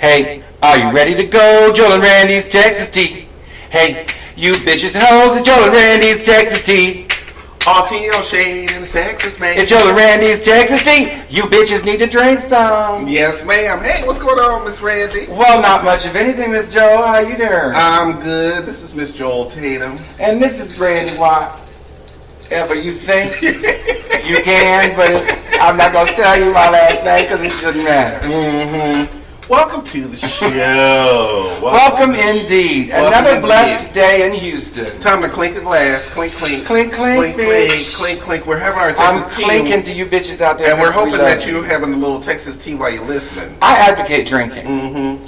Hey, are you ready to go? Joel and Randy's Texas Tea. Hey, you bitches and hoes, it's Joel and Randy's Texas Tea. RTL Shade in the Texas, man. It's Joel and Randy's Texas Tea. You bitches need to drink some. Yes, ma'am. Hey, what's going on, Miss Randy? Well, not much of anything, Miss Joel. How you doing? I'm good. This is Miss Joel Tatum. And this is Randy Whatever you think you can, but I'm not going to tell you my last name because it shouldn't matter. Mm-hmm. Welcome to the show. Welcome indeed. Another blessed day in Houston. Time to clink a glass. Clink, clink. Clink, clink, bitch. Clink, clink. We're having our I'm Texas tea. clinking to you bitches out there. And we're hoping that you're having a little Texas tea while you're listening. I advocate drinking. Mm-hmm.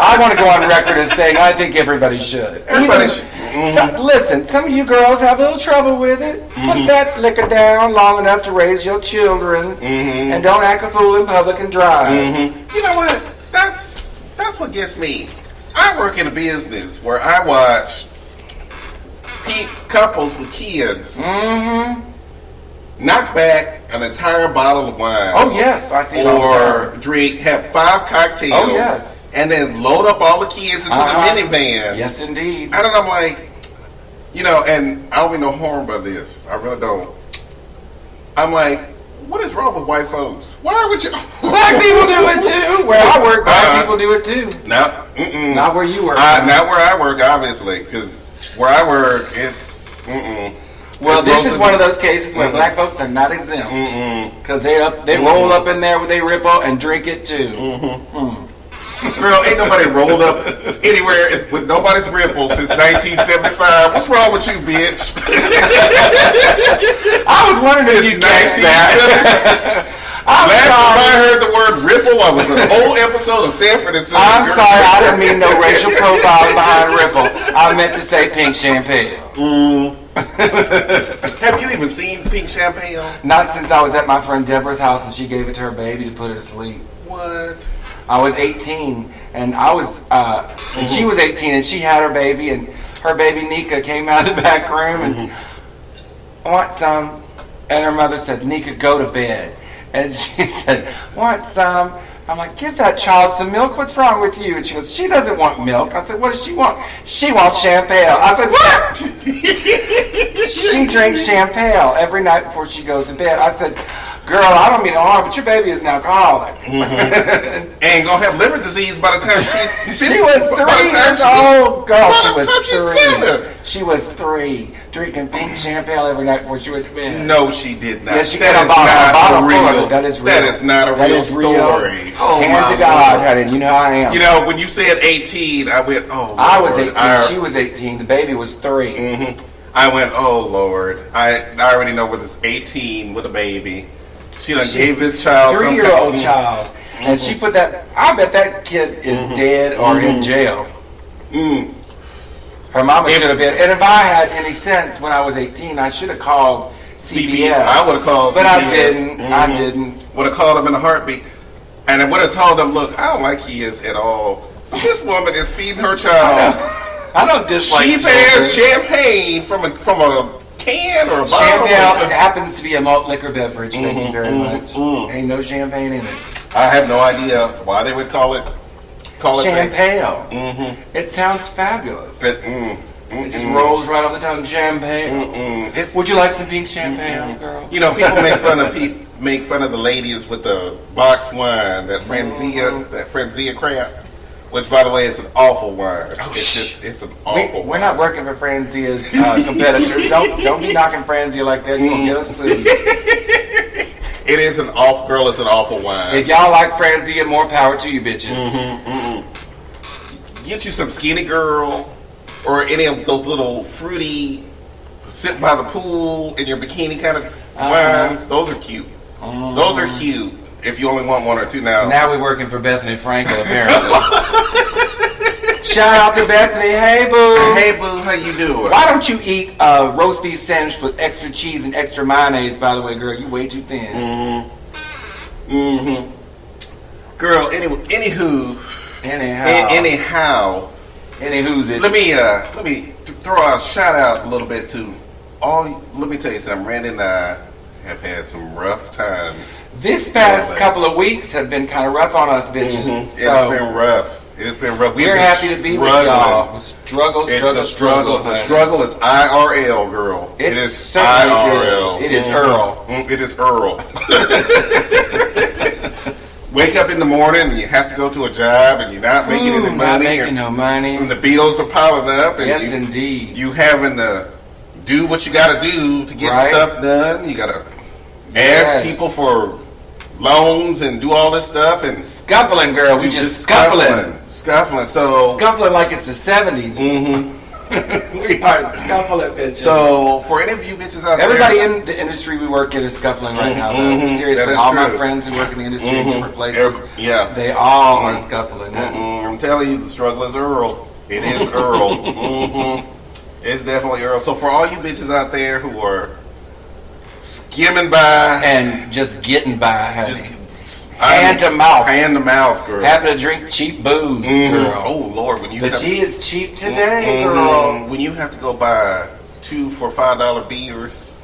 I want to go on record as saying I think everybody should. Everybody should. Mm-hmm. Listen, some of you girls have a little trouble with it. Mm-hmm. Put that liquor down long enough to raise your children, and don't act a fool in public and drive. Mm-hmm. You know what? That's what gets me. I work in a business where I watch couples with kids knock back an entire bottle of wine. Oh yes, I see it all the time. Or have 5 cocktails. Oh yes. And then load up all the kids into the minivan. Yes, indeed. And then I'm like, and I don't mean no harm by this. I really don't. I'm like, what is wrong with white folks? Why would you? Black people do it too. Where I work, black people do it too. No, not where you work. Not where I work, obviously, because where I work, it's. Well, this is one of those cases where black folks are not exempt because they roll up in there with a Ripple and drink it too. Girl, ain't nobody rolled up anywhere with nobody's Ripple since 1975. What's wrong with you, bitch? I was wondering if you guessed that. Last time I heard the word Ripple, I was an whole episode of Sanford and Son. I'm sorry, I didn't mean no racial profiling behind Ripple. I meant to say pink champagne. Have you even seen pink champagne? Not since I was at my friend Deborah's house and she gave it to her baby to put her to sleep. What? I was 18 and I was, and she was 18 and she had her baby and her baby Nika came out of the back room and want some, and her mother said, Nika, go to bed. And she said, want some? I'm like, give that child some milk. What's wrong with you? And she goes, she doesn't want milk. I said, what does she want? She wants champagne. I said, what? She drinks champagne every night before she goes to bed. I said, girl, I don't mean no harm, but your baby is an alcoholic. And gonna have liver disease by the time she's... She was 3 years old. Girl, she was 3. 7. She was 3, drinking pink champagne every night before she went to bed. No, she did not. Yes, she that got is a bottle not full real. of it. That is real. That is not a real story. Oh, hand to God, honey. You know how I am. When you said 18, I went, oh, Lord. I was 18. She was 18. The baby was 3. I went, oh, Lord. I already know what this 18 with a baby. She done gave this child 3-year-old child. And she put that, I bet that kid is dead or in jail. Her mama should have been. And if I had any sense when I was 18, I should have called CPS. I would have called but CPS. I didn't. I didn't. Would have called them in a heartbeat. And I would have told them, look, I don't like kids at all. This woman is feeding her child. I don't dislike She has champagne from a can or a bottle. Champagne happens to be a malt liquor beverage. Thank you very much. Ain't no champagne in it. I have no idea why they would call it champagne. It sounds fabulous. It just rolls right off the tongue. Champagne. Would you like some pink champagne, girl? People make fun of the ladies with the box wine, that Franzia crap. Which, by the way, is an awful wine. It's an awful wine. We're not working for Franzia's competitors. Don't be knocking Franzia like that. You're going to get us sued. It is an awful, girl, it's an awful wine. If y'all like Franzia, more power to you bitches. Get you some Skinny Girl or any of those little fruity, sit by the pool in your bikini kind of wines. Those are cute. Those are cute. If you only want 1 or 2 now. Now we're working for Bethany Frankel, apparently. Shout out to Bethany. Hey, boo. Hey, boo. How you doing? Why don't you eat a roast beef sandwich with extra cheese and extra mayonnaise, by the way, girl? You way too thin. Girl, anyhow. Anywho's it. Let me throw a shout out a little bit to all. Let me tell you something. Randy and I have had some rough times. This past couple of weeks have been kind of rough on us bitches. So It's been rough. It's been rough. we're happy to be with y'all. Struggle. The struggle is IRL, girl. It is IRL. It is Earl. It is Earl. Wake up in the morning and you have to go to a job and you're not making any money. Not making no money. And the bills are piling up. And yes, indeed. You having to do what you got to do to get stuff done. You got to ask people for loans and do all this stuff. And scuffling, girl. We just scuffling. Scuffling like it's the 70s. We are scuffling, bitches. So, for any of you bitches out everybody in the industry we work in is scuffling right now. Seriously, all my friends who work in the industry in different places, they all are scuffling. I'm telling you, the struggle is Earl. It is Earl. It's definitely Earl. So, for all you bitches out there who are skimming by and just getting by, honey. Hand to mouth, girl. Having to drink cheap booze, girl. Oh Lord, when the tea is cheap today, girl. When you have to go buy 2 for $5 beers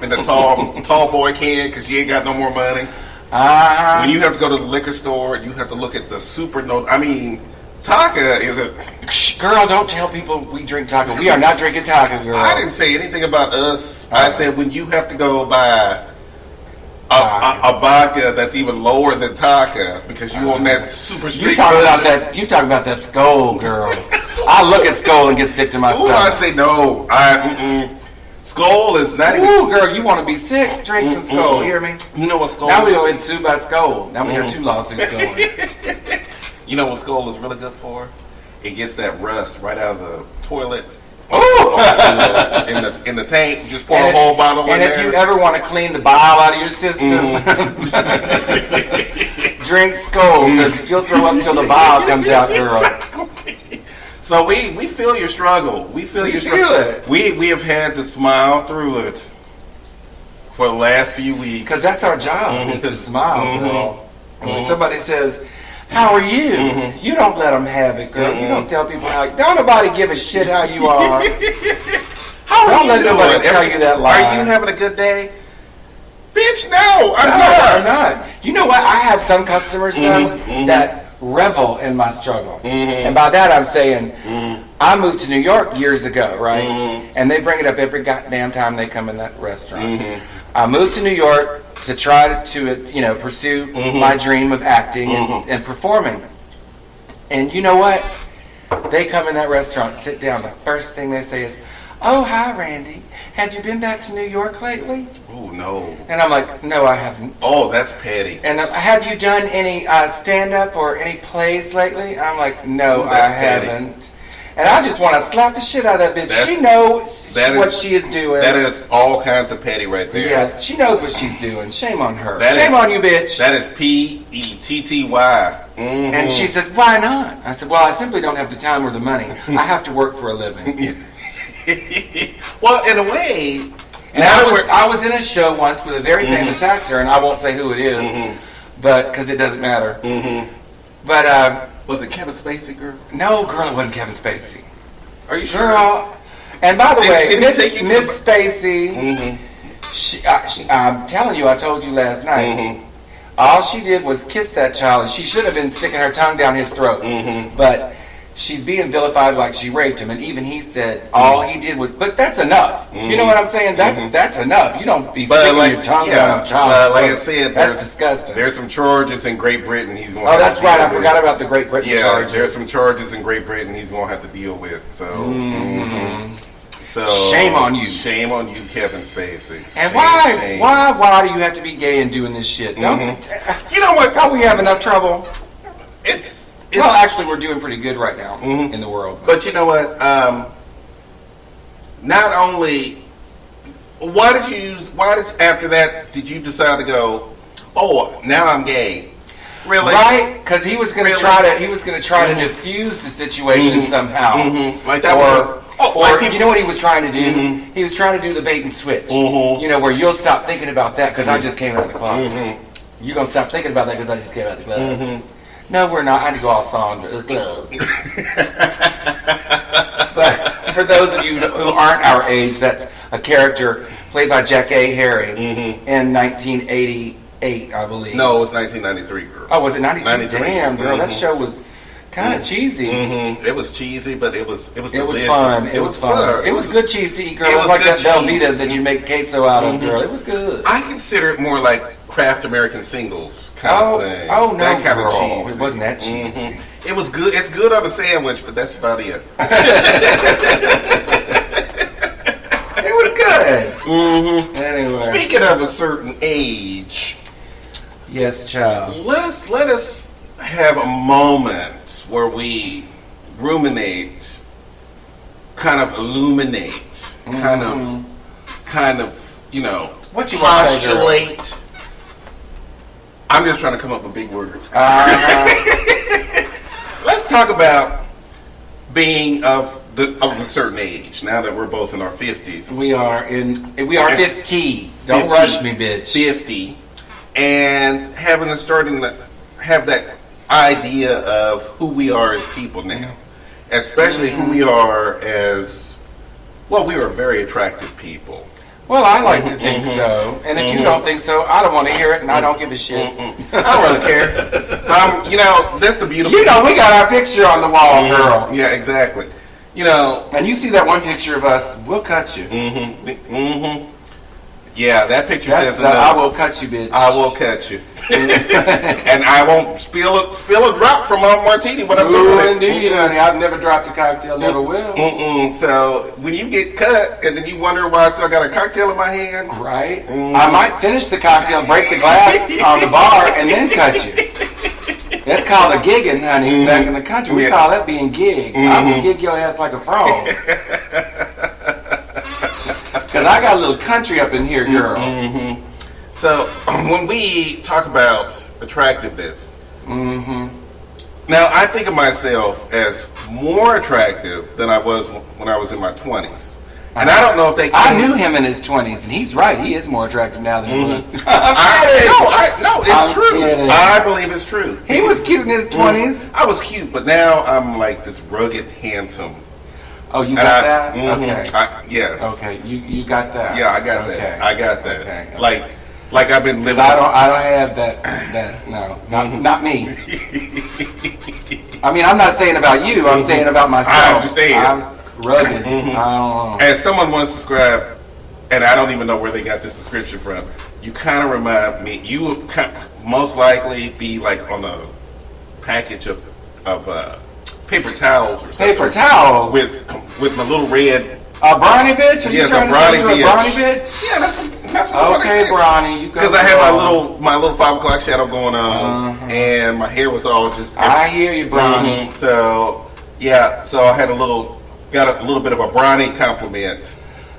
in the tall boy can because you ain't got no more money. When you have to go to the liquor store and you have to look at the super note. I mean, Taka is a girl. Don't tell people we drink Taka. We are not drinking Taka, girl. I didn't say anything about us. I said when you have to go buy a vodka that's even lower than Taka because you on that super street. You talk about that Skull, girl. I look at Skull and get sick to my stomach. I say no. Skull is not even. Ooh, girl, you want to be sick? Drink some Skull. Hear me? You know what Skull? Now we are in sued by Skull. Now we got 2 lawsuits going. You know what Skull is really good for? It gets that rust right out of the toilet. In the tank, just pour a whole bottle in there. And if you ever want to clean the bile out of your system, drink Skull because you'll throw up until the bile comes out, girl. So we feel your struggle. We feel your struggle. We have had to smile through it for the last few weeks because that's our job is to smile, girl. And when somebody says, "How are you?" You don't let them have it, girl. You don't tell people how. Don't nobody give a shit how you are. Don't let nobody tell you that lie. Are you having a good day? Bitch, no, I'm not. You know what? I have some customers though that revel in my struggle, and by that I'm saying I moved to New York years ago, right? And they bring it up every goddamn time they come in that restaurant. I moved to New York to try to pursue my dream of acting and performing. And you know what? They come in that restaurant, sit down. The first thing they say is, "Oh, hi, Randy. Have you been back to New York lately?" Oh, no. And I'm like, "No, I haven't." Oh, that's petty. And have you done any stand-up or any plays lately? I'm like, "No, I haven't." And I just want to slap the shit out of that bitch. She knows what she is doing. That is all kinds of petty right there. Yeah, she knows what she's doing. Shame on her. Shame on you, bitch. That is PETTY. And she says, "Why not?" I said, "Well, I simply don't have the time or the money. I have to work for a living." Well, in a way... And I was in a show once with a very famous actor, and I won't say who it is, but because it doesn't matter. But was it Kevin Spacey, girl? No, girl, it wasn't Kevin Spacey. Are you sure? Girl, and by the way, Miss Spacey, I'm telling you, I told you last night, all she did was kiss that child, and she should have been sticking her tongue down his throat. But she's being vilified like she raped him, and even he said all he did was. But that's enough. You know what I'm saying? That's enough. You don't be sticking your tongue down a child. Like I said, that's disgusting. There's some charges in Great Britain. He's going. Oh, that's right. I forgot about the Great Britain charges. There's some charges in Great Britain. He's going to have to deal with. So. So shame on you. Shame on you, Kevin Spacey. And why do you have to be gay and doing this shit? Don't you know what? Don't we have enough trouble? Well, actually, we're doing pretty good right now in the world. But you know what? Not only, why did after that did you decide to go? Oh, now I'm gay. Really? Right? Because he was going to try to diffuse the situation somehow. Like that. Or you know what he was trying to do? He was trying to do the bait and switch. You know, where you'll stop thinking about that because I just came out of the closet. You're going to stop thinking about that because I just came out of the closet. No, we're not. I had to go all Sandra. But for those of you who aren't our age, that's a character played by Jack A. Harry Mm-hmm. in 1988, I believe. No, it was 1993, girl. Oh, was it 93? 93. Damn, girl, that Mhm. show was kind of cheesy. Mm-hmm. It was cheesy, but it was It was delicious. fun. It was fun. It was good cheese to eat, girl. It It was was like good that cheese. Velveeta that you make queso out of, Mhm. girl. It was good. I consider it more like Kraft American Singles kind of thing. Oh, no, that kind girl. of cheese. It wasn't that cheesy. Mhm. It was good. It's good on a sandwich, but that's about it. It was good. Mm-hmm. Anyway. Speaking of a certain age, Yes, child. let us have a moment where we ruminate, kind of illuminate, kind of, you know, What you want to say, girl? postulate. I'm just trying to come up with big words. Let's talk about being of a certain age. Now that we're both in our 50s, We are 50. Don't 50, rush me, bitch. 50, and starting to have that idea of who we are as people now, especially who we are as, well, we are very attractive people. Well, I like to think so. And if you don't think so, I don't want to hear it, and I don't give a shit. I don't really care. You know, that's the beautiful. You know, we got our picture on the wall, girl. Yeah, exactly. You know, And you see that one picture of us, we'll cut you. Yeah, that picture That's says the I enough. will cut you, bitch. I will cut you, and I won't spill a drop from my martini when I'm Ooh, doing it. indeed, honey. I've never dropped a cocktail, never will. So when you get cut, and then you wonder why I still got a cocktail in my hand, Right? I might finish the cocktail, break the glass on the bar, and then cut you. That's called a gigging, honey. Back in the country, we Yeah. call that being gigged. I will gig your ass like a frog. Because I got a little country up in here, girl. So when we talk about attractiveness, Mm-hmm. now I think of myself as more attractive than I was when I was in my 20s, and I don't know if they. I knew him in his 20s, and he's right. He is more attractive now than he was. No, it's I'm true. kidding. I believe it's true. He was cute in his 20s. I was cute, but now I'm like this rugged, handsome. Oh, you And got that? Okay. Yes. Okay, you got that. Yeah, I got Okay. that. I got that. Okay. Like I've been 'Cause living. I don't have that. No, not me. I mean, I'm not saying about you. I'm saying about myself. I understand. I'm rugged. I don't know. As someone once described, and I don't even know where they got this description from. You kind of remind me. You would most likely be like on a package of paper towels or something. Paper towels with my little red. A brawny bitch? Are you Yes, trying a to say brawny you a bitch. brawny bitch? Yeah, that's what somebody Okay, said. brawny, you go. Because I had my little 5 o'clock shadow going on, and my hair was all just. I hear you, brawny. So yeah, so I had got a little bit of a brawny compliment,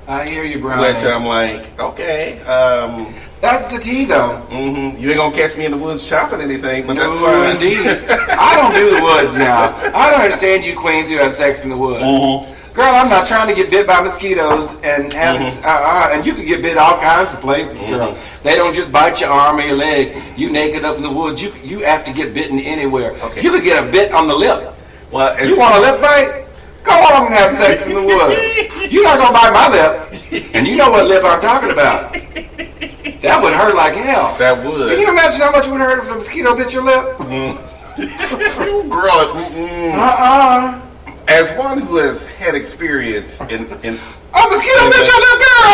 I hear you, brawny. which I'm like, okay, That's the tea, though. you ain't gonna catch me in the woods chopping anything, but that's No, fine. indeed. I don't do the woods now. I don't understand you queens who have sex in the woods. Girl, I'm not trying to get bit by mosquitoes and have it. And you can get bit all kinds of places, girl. They don't just bite your arm or your leg. You naked up in the woods. You have to get bitten anywhere. Okay. You could get a bit on the lip. Well, You want a lip bite? Go on and have sex in the woods. You're not gonna bite my lip, and you know what lip I'm talking about. That would hurt like hell. That would. Can you imagine how much it would hurt if a mosquito bit your lip? Girl, as one who has had experience in A mosquito bit your lip, girl!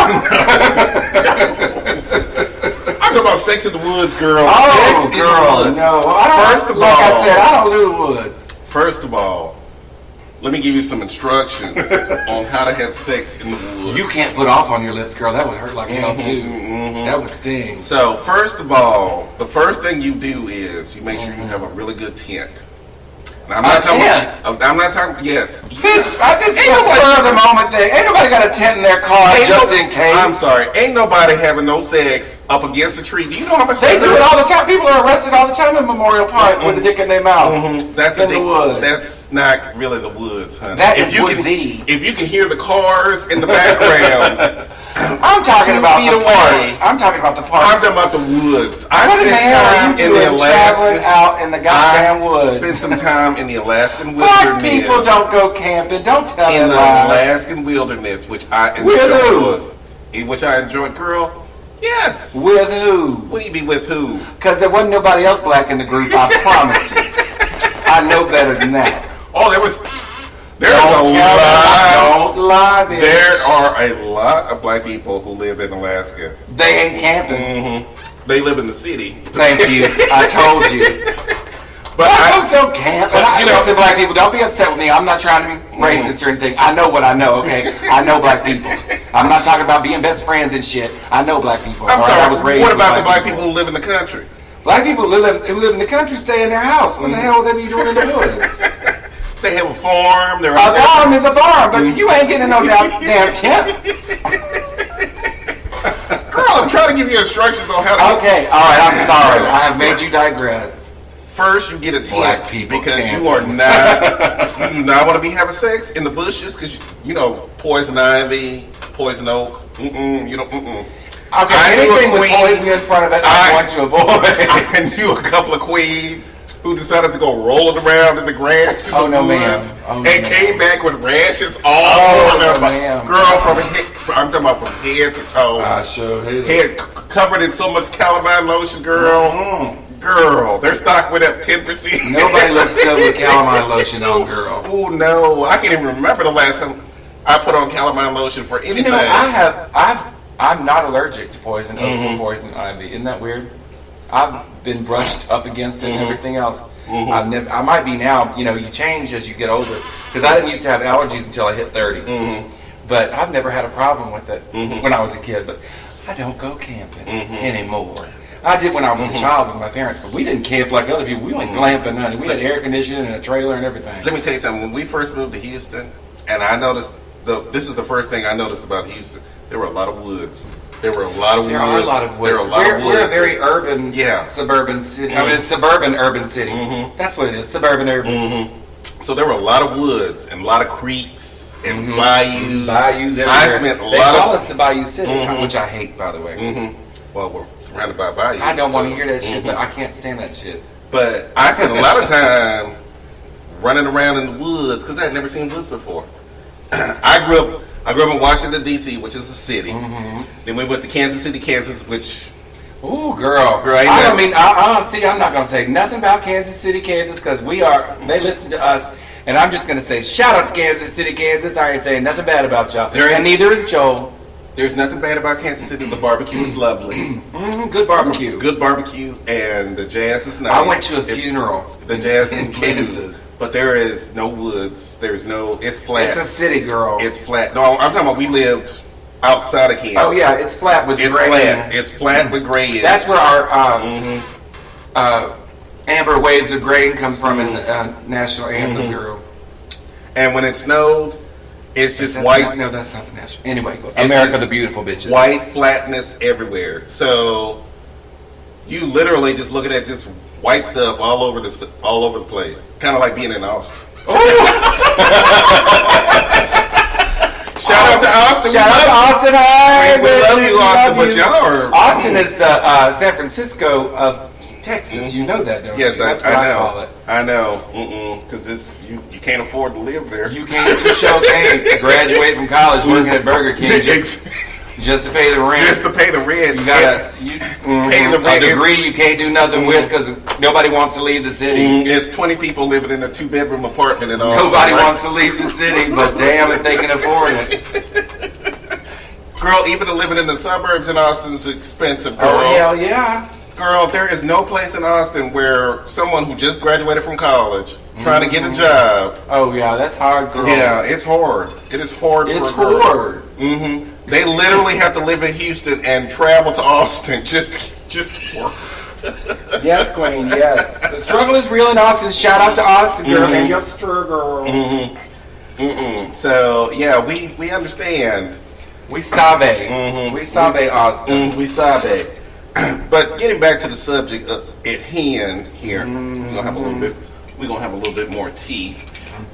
I'm talking about sex in the woods, girl. Oh, Sex in the girl, woods. no. I don't, First of like all- I said, I don't do the woods. First of all, let me give you some instructions on how to have sex in the woods. You can't put off on your lips, girl. That would hurt like hell, too. That would sting. So, first of all, the first thing you do is you make sure you have a really good tent. Now, I'm not talking. Yes. Bitch, this is a spur of the moment thing. Ain't nobody got a tent in their car just in case. I'm sorry. Ain't nobody having no sex up against a tree. Do you know how much They do it all the time. People are arrested all the time in Memorial Park with a dick in their mouth. That's in the woods. That's not really the woods, honey. That is woodsy. If you can hear the cars in the background, I'm talking 2 about feet the away. parks. I'm talking about the parks. I'm talking about the woods. What in the hell are you doing traveling out in the goddamn Spent woods? some time in the Alaskan Black wilderness. people don't go camping. Don't tell in them the lies. Alaskan wilderness, which I With who? enjoy. which I enjoyed. Girl, yes. With who? What do you be with who? Because there wasn't nobody else black in the group, I promise you. I know better than that. Oh, there's Don't lie, bitch. There are a lot of black people who live in Alaska. They ain't camping. Mm-hmm. They live in the city. Thank you. I told you. But black folks don't camp. But, you know, listen, black people, don't be upset with me. I'm not trying to be racist or anything. I know what I know, okay? I know black people. I'm not talking about being best friends and shit. I know black people. I'm sorry. I was raised What with about the black people who live in the country? Black people who live in the country stay in their house. What the hell would they be doing in the woods? They have a farm. A farm is a farm, but you ain't getting no damn tent. Girl, I'm trying to give you instructions on how to. Okay, all right. I'm sorry. I have made you digress. First, you get a tent Black people because can't. you do not want to be having sex in the bushes because you know poison ivy, poison oak. You know. Okay, anything with poison in front of it, I want to avoid. I knew a couple of queens who decided to go rolling around in the grass in the woods and came back with rashes all over their body. Girl, I'm talking about from head to toe. I sure did. Head covered in so much calamine lotion, girl. Girl, their stock went up 10%. Nobody looks good with calamine lotion on, girl. Oh no, I can't even remember the last time I put on calamine lotion for anything. You know, I'm not allergic to poison oak or poison ivy. Isn't that weird? I've been brushed up against it and everything else. I might be now. You know, you change as you get older. Because I didn't used to have allergies until I hit 30. But I've never had a problem with it when I was a kid. But I don't go camping anymore. I did when I was a child with my parents, but we didn't camp like other people. We went glamping, honey. We had air conditioning and a trailer and everything. Let me tell you something. When we first moved to Houston, and I noticed, this is the first thing I noticed about Houston, there were a lot of woods. There are a lot of woods. We're a very urban, suburban city. I mean, suburban urban city. That's what it is, suburban urban. So there were a lot of woods and a lot of creeks and bayous. Bayous everywhere. I spent a lot of They call us the Bayou City, which I hate, by the way. Well, we're surrounded by bayous. I don't want to hear that shit, but I can't stand that shit. But I spent a lot of time running around in the woods because I had never seen woods before. I grew up in Washington, D.C., which is a city. Then we went to Kansas City, Kansas, which... Ooh, girl. Right I don't mean... see, I'm not going to say nothing about Kansas City, Kansas, because they listen to us, and I'm just going to say, shout out to Kansas City, Kansas. I ain't saying nothing bad about y'all. And neither is Joel. There's nothing bad about Kansas City. The barbecue is lovely. Good barbecue. Good barbecue, and the jazz is nice. I went to a funeral. The jazz in Kansas. But there is no woods. It's flat. It's a city, girl. It's flat. No, I'm talking about we lived outside of Kansas. Oh, yeah, it's flat with It's gray. flat. It's flat with gray. That's where our Amber Waves of Grain comes from in the national anthem, girl. And when it snowed, it's just white. No, that's not the national. Anyway, America the Beautiful, bitches. White flatness everywhere. So you literally just looking at just white stuff all over the place. Kind of like being in Austin. Shout out to Austin. Shout out to Austin. Hi, we love you, Austin. But y'all are... Austin is the San Francisco of Texas. You know that, don't you? Yes, That's I what know. I call it. I know. Because you can't afford to live there. You sure can't graduate from college working at Burger King just to pay the rent. Just to pay the rent. You gotta pay the rent. A degree you can't do nothing with because nobody wants to leave the city. There's 20 people living in a 2-bedroom apartment and all. Nobody wants to leave the city, but damn if they can afford it. Girl, even living in the suburbs in Austin is expensive, girl. Oh, hell yeah. Girl, there is no place in Austin where someone who just graduated from college trying to get a job. Oh, yeah, that's hard, girl. Yeah, it's hard. It is hard for a girl. It's hard. They literally have to live in Houston and travel to Austin just to work. Yes, Queen, yes. The struggle is real in Austin. Shout out to Austin, girl. And your struggle. So, yeah, we understand. We sabe. We sabe Austin. We sabe. But getting back to the subject at hand here, we're gonna have a little bit more tea.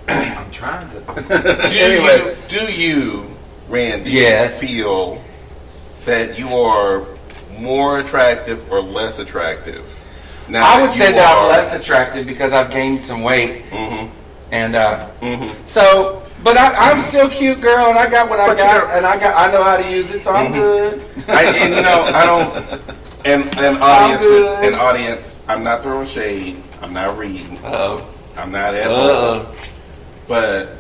I'm trying to. Do you, Randy, yes, feel that you are more attractive or less attractive? Now I would say that I'm less attractive because I've gained some weight, and so But I'm still cute, girl, and I got what I got, and I know how to use it, so I'm good. And I don't. And audience, I'm not throwing shade. I'm not reading. Uh-oh. I'm not at But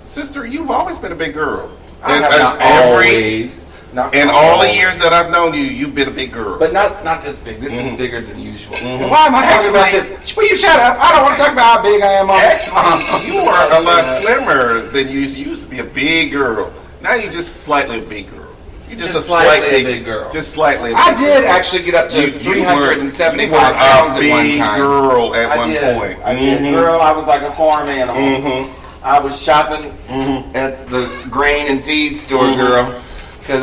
sister, you've always been a big girl. I have not always. In all the years that I've known you, you've been a big girl. But not this big. This is bigger than usual. Why am I talking about this? Will you shut up? I don't want to talk about how big I am. Actually, you are a lot slimmer than you used to be a big girl. Now you're just slightly a big girl. You're just a slightly big girl. Just slightly. I did actually get up to 375 pounds at one time. Girl at one point. I did. Girl, I was like a farm animal. I was shopping at the grain and feed store, girl. Because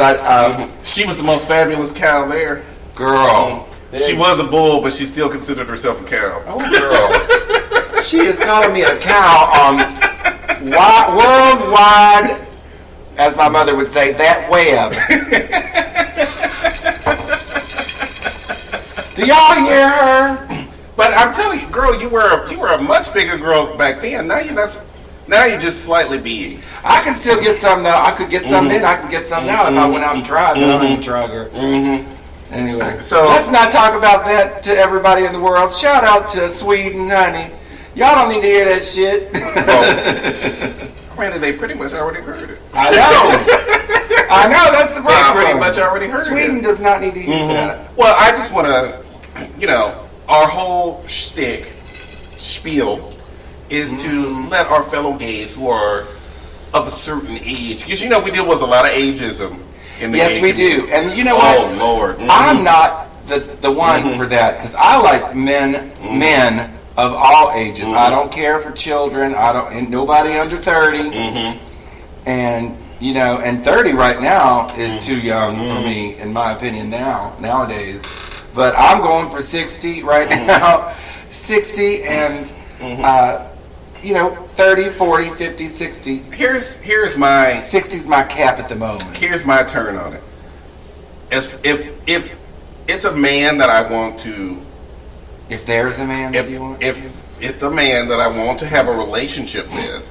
she was the most fabulous cow there. Girl. She was a bull, but she still considered herself a cow. Oh, girl. She is calling me a cow on worldwide, as my mother would say, that web. Do y'all hear her? But I'm telling you, girl, you were a much bigger girl back then. Now you're not. Now you're just slightly big. I can still get some though. I could get some then. I can get some now if I went out and tried. But I don't even try, girl. Anyway, so let's not talk about that to everybody in the world. Shout out to Sweden, honey. Y'all don't need to hear that shit. Granted, they pretty much already heard it. I know. That's the problem. They pretty much already heard Sweden it. Sweden does not need to hear that. Well, I just want to, our whole spiel is to let our fellow gays who are of a certain age, because we deal with a lot of ageism in the yes, gay we community. do. And you know what? Oh, Lord. I'm not the one for that, because I like men of all ages. I don't care for children. And nobody under 30. And, and 30 right now is too young for me, in my opinion, nowadays. But I'm going for 60 right now. 60 and... 30, 40, 50, 60. Here's my 60's my cap at the moment. Here's my turn on it. If it's a man that I want to, if there's a man that you want, if it's a man that I want to have a relationship with,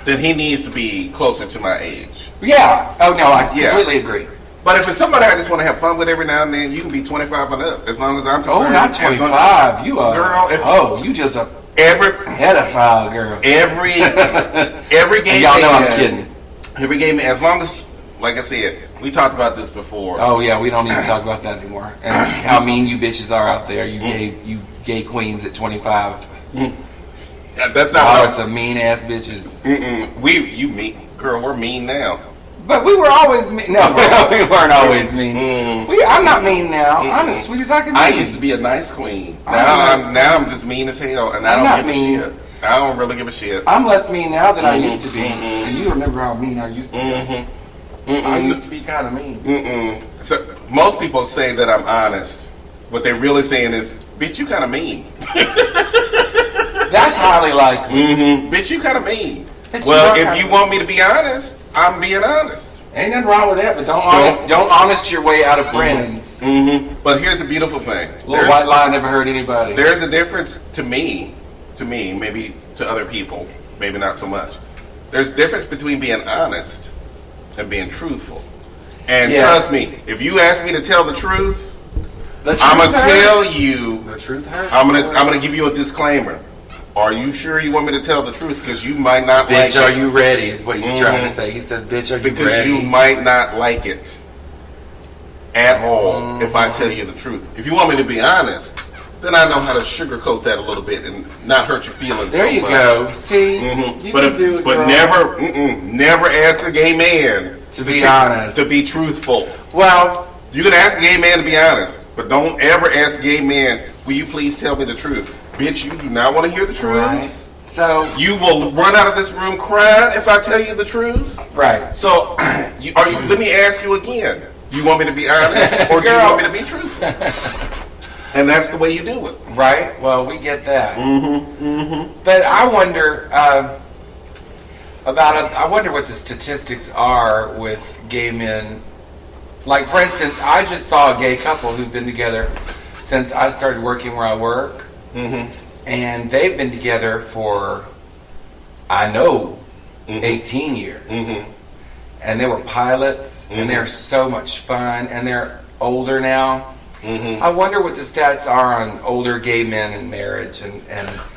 then he needs to be closer to my age. Yeah. Oh no, I completely agree. But if it's somebody I just want to have fun with every now and then, you can be 25 and up, as long as I'm concerned. Oh, not 25. You are, girl. You just a pedophile, girl. Every gay y'all know I'm kidding. Every gay man, as long as, like I said, we talked about this before. Oh yeah, we don't even talk about that anymore. And how mean you bitches are out there, you gay queens at 25. That's not what some mean ass bitches. You mean, girl? We're mean now. But we were always mean. No, we weren't always mean. I'm not mean now. I'm as sweet as I can be. I used to be a nice queen. Now I'm just mean as hell, and I don't give a shit. I don't really give a shit. I'm less mean now than I used to be. And you remember how mean I used to be. I used to be kind of mean. So most people say that I'm honest. What they're really saying is, bitch, you kind of mean. That's highly likely. Bitch, you kind of mean. Well, if you want me to be honest, I'm being honest. Ain't nothing wrong with that, but don't honest your way out of friends. But here's the beautiful thing. Little white lie never hurt anybody. There's a difference to me, maybe to other people, maybe not so much. There's a difference between being honest and being truthful. And trust me, if you ask me to tell the truth, I'm gonna tell you. The truth hurts. I'm gonna give you a disclaimer. Are you sure you want me to tell the truth? Because you might not like it. Bitch, are you ready? Is what he's trying to say. He says, bitch, are you ready? Because you might not like it at all if I tell you the truth. If you want me to be honest, then I know how to sugarcoat that a little bit and not hurt your feelings. There you go. See, you can do it, but never ask a gay man to be honest, to be truthful. Well, you can ask a gay man to be honest, but don't ever ask a gay man, will you please tell me the truth? Bitch, you do not want to hear the truth. Right. So you will run out of this room crying if I tell you the truth. Right. So let me ask you again. You want me to be honest, or do you want me to be truthful? And that's the way you do it. Right. Well, we get that. But I wonder I wonder what the statistics are with gay men. Like, for instance, I just saw a gay couple who've been together since I started working where I work. And they've been together for, I know, 18 years. Mm-hmm. And they were pilots, and they're so much fun, and they're older now. Mm-hmm. I wonder what the stats are on older gay men in marriage, and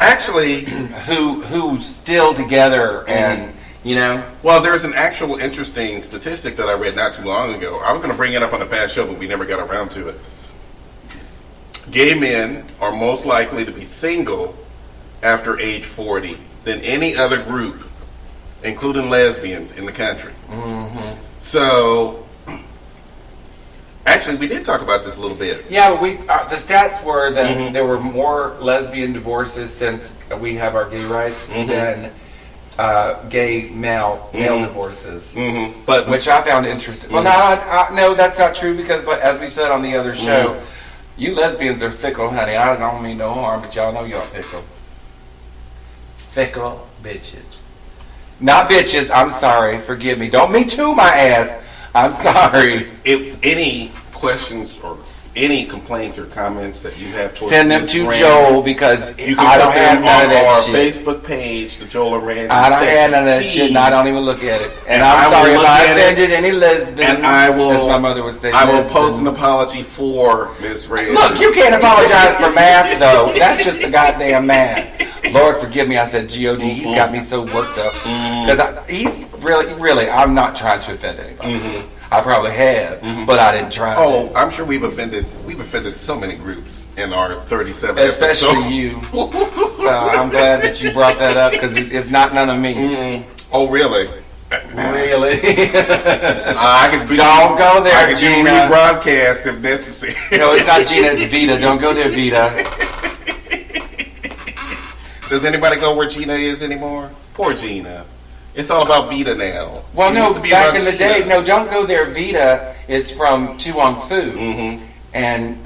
Actually, who's still together, and you know. well, there's an actual interesting statistic that I read not too long ago. I was going to bring it up on the past show, but we never got around to it. Gay men are most likely to be single after age 40 than any other group, including lesbians, in the country. Mm-hmm. So, actually, we did talk about this a little bit. Yeah, but the stats were that there were more lesbian divorces since we have our gay rights than gay male divorces, but which I found interesting. Well, no, that's not true because, like, as we said on the other show, you lesbians are fickle, honey. I don't mean no harm, but y'all know y'all fickle. Fickle bitches. Not bitches, I'm sorry, forgive me. Don't me too my ass. I'm sorry. if any questions or any complaints or comments that you have towards send them Ms. to Randy, Joel because you can I don't put have them none on of that our shit. Facebook page, the Joel and Randy. I don't have none of that shit, and I don't even look at it. And I I'm will sorry if look I at it, offended any lesbians, and I will, as my mother would say. I will lesbians. post an apology for Ms. Randy. Look, you can't apologize for math, though. That's just the goddamn math. Lord, forgive me, I said G-O-D. He's got me so worked up. Because he's really, I'm not trying to offend anybody. I probably have, but I didn't try to. Oh, I'm sure we've offended so many groups in our 37 Especially episodes. you. So I'm glad that you brought that up because it's not none of me. Oh, really? Really? I can Don't go there, I can do Gina. rebroadcast if necessary. No, it's not Gina, it's Vita. Don't go there, Vita. Does anybody go where Gina is anymore? Poor Gina. It's all about Vita now. Well, It no, used to be back about in the Gina. day, no, don't go there. Vita is from Tu Wong Fu. And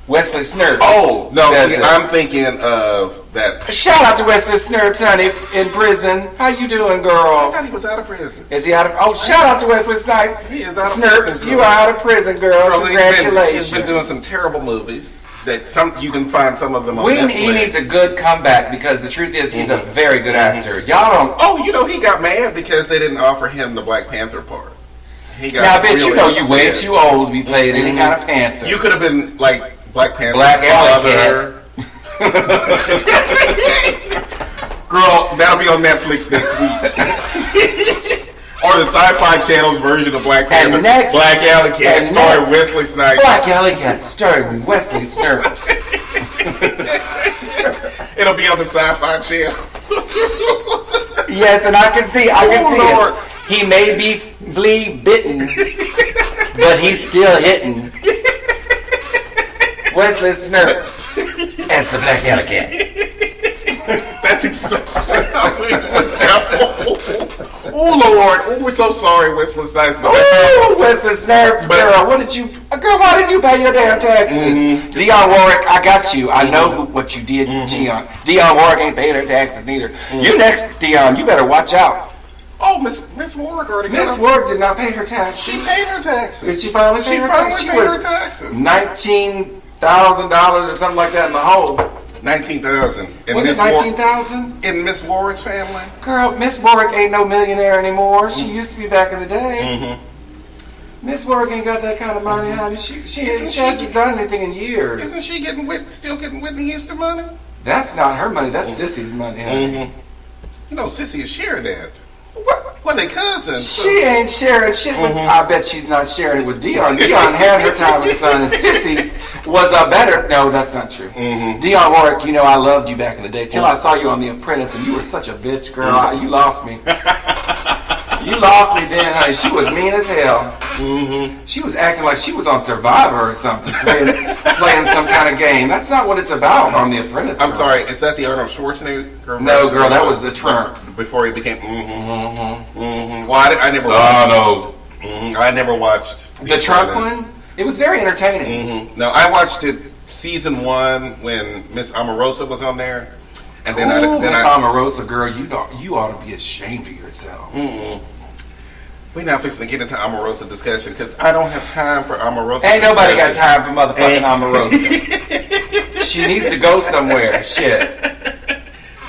Wesley Snurps. Oh, no, says see, it. I'm thinking of that. Shout out to Wesley Snurps, honey, in prison. How you doing, I girl? thought he was out of prison. Is he out of... Oh, shout out to Wesley Snipes. He is out of Snurps, prison, you girl. are out of prison, girl. Girl, Congratulations. He's been doing some terrible movies that you can find some of them on He Netflix. needs a good comeback because the truth is he's a very good actor. Y'all don't... Oh, you know, he got mad because they didn't offer him the Black Panther part. He got Now, bitch, really you know you way upset. too old to be playing any kind of Panther. You could have been like Black Panther. Black father. Girl, that'll be on Netflix next week. Or the Sci-Fi Channel's version of Black Panther. And next- Black Alley Cat and starring next- Wesley Snipes. Black Alley Cat starring Wesley Snurps. It'll be on the Sci-Fi Channel. Yes, and I can see Lord. it. He may be flea bitten, but he's still hitting. Wesley Snurps as the Black Alley Cat. That's exactly how it would go. Oh, Lord. Oh, we're so sorry, Wesley Snipes. Ooh, Wesley Snurps, girl, girl, why didn't you pay your damn taxes? Dionne Warwick, I got you. I know what you did, Dionne Warwick ain't paying her taxes neither. You next, Dionne, you better watch out. Oh, Miss Warwick already got Miss her. Warwick did not pay her taxes. She paid her taxes. Did she finally pay She her finally taxes? She paid was her taxes. $19,000 or something like that in the hole. 19,000. Was it 19,000? In Miss Warwick's family? Girl, Miss Warwick ain't no millionaire anymore. She used to be back in the day. Miss Warwick ain't got that kind of money, honey. She hasn't done anything in years. Isn't she still getting Whitney Houston money? That's not her money. That's Sissy's money, honey. You know, Sissy is sharing that. What? Well, they cousins. She ain't sharing shit with. I bet she's not sharing it with Dionne. Dionne had her time with son, and Sissy was a better. No, that's not true. Dionne Warwick, you know I loved you back in the day. Till I saw you on The Apprentice, and you were such a bitch, girl. You lost me. You lost me then, honey. She was mean as hell. She was acting like she was on Survivor or something, playing some kind of game. That's not what it's about on The Apprentice. I'm girl. sorry, is that the Arnold Schwarzenegger? No, girl, that was the Trump. Before he became. Well, I never watched. I never watched The Trump one. It was very entertaining. No, I watched it season 1 when Miss Omarosa was on there, and then Miss Omarosa, girl, you ought to be ashamed of yourself. We're not fixing to get into Omarosa discussion because I don't have time for Omarosa. Ain't nobody got time for motherfucking Omarosa. She needs to go somewhere. Shit.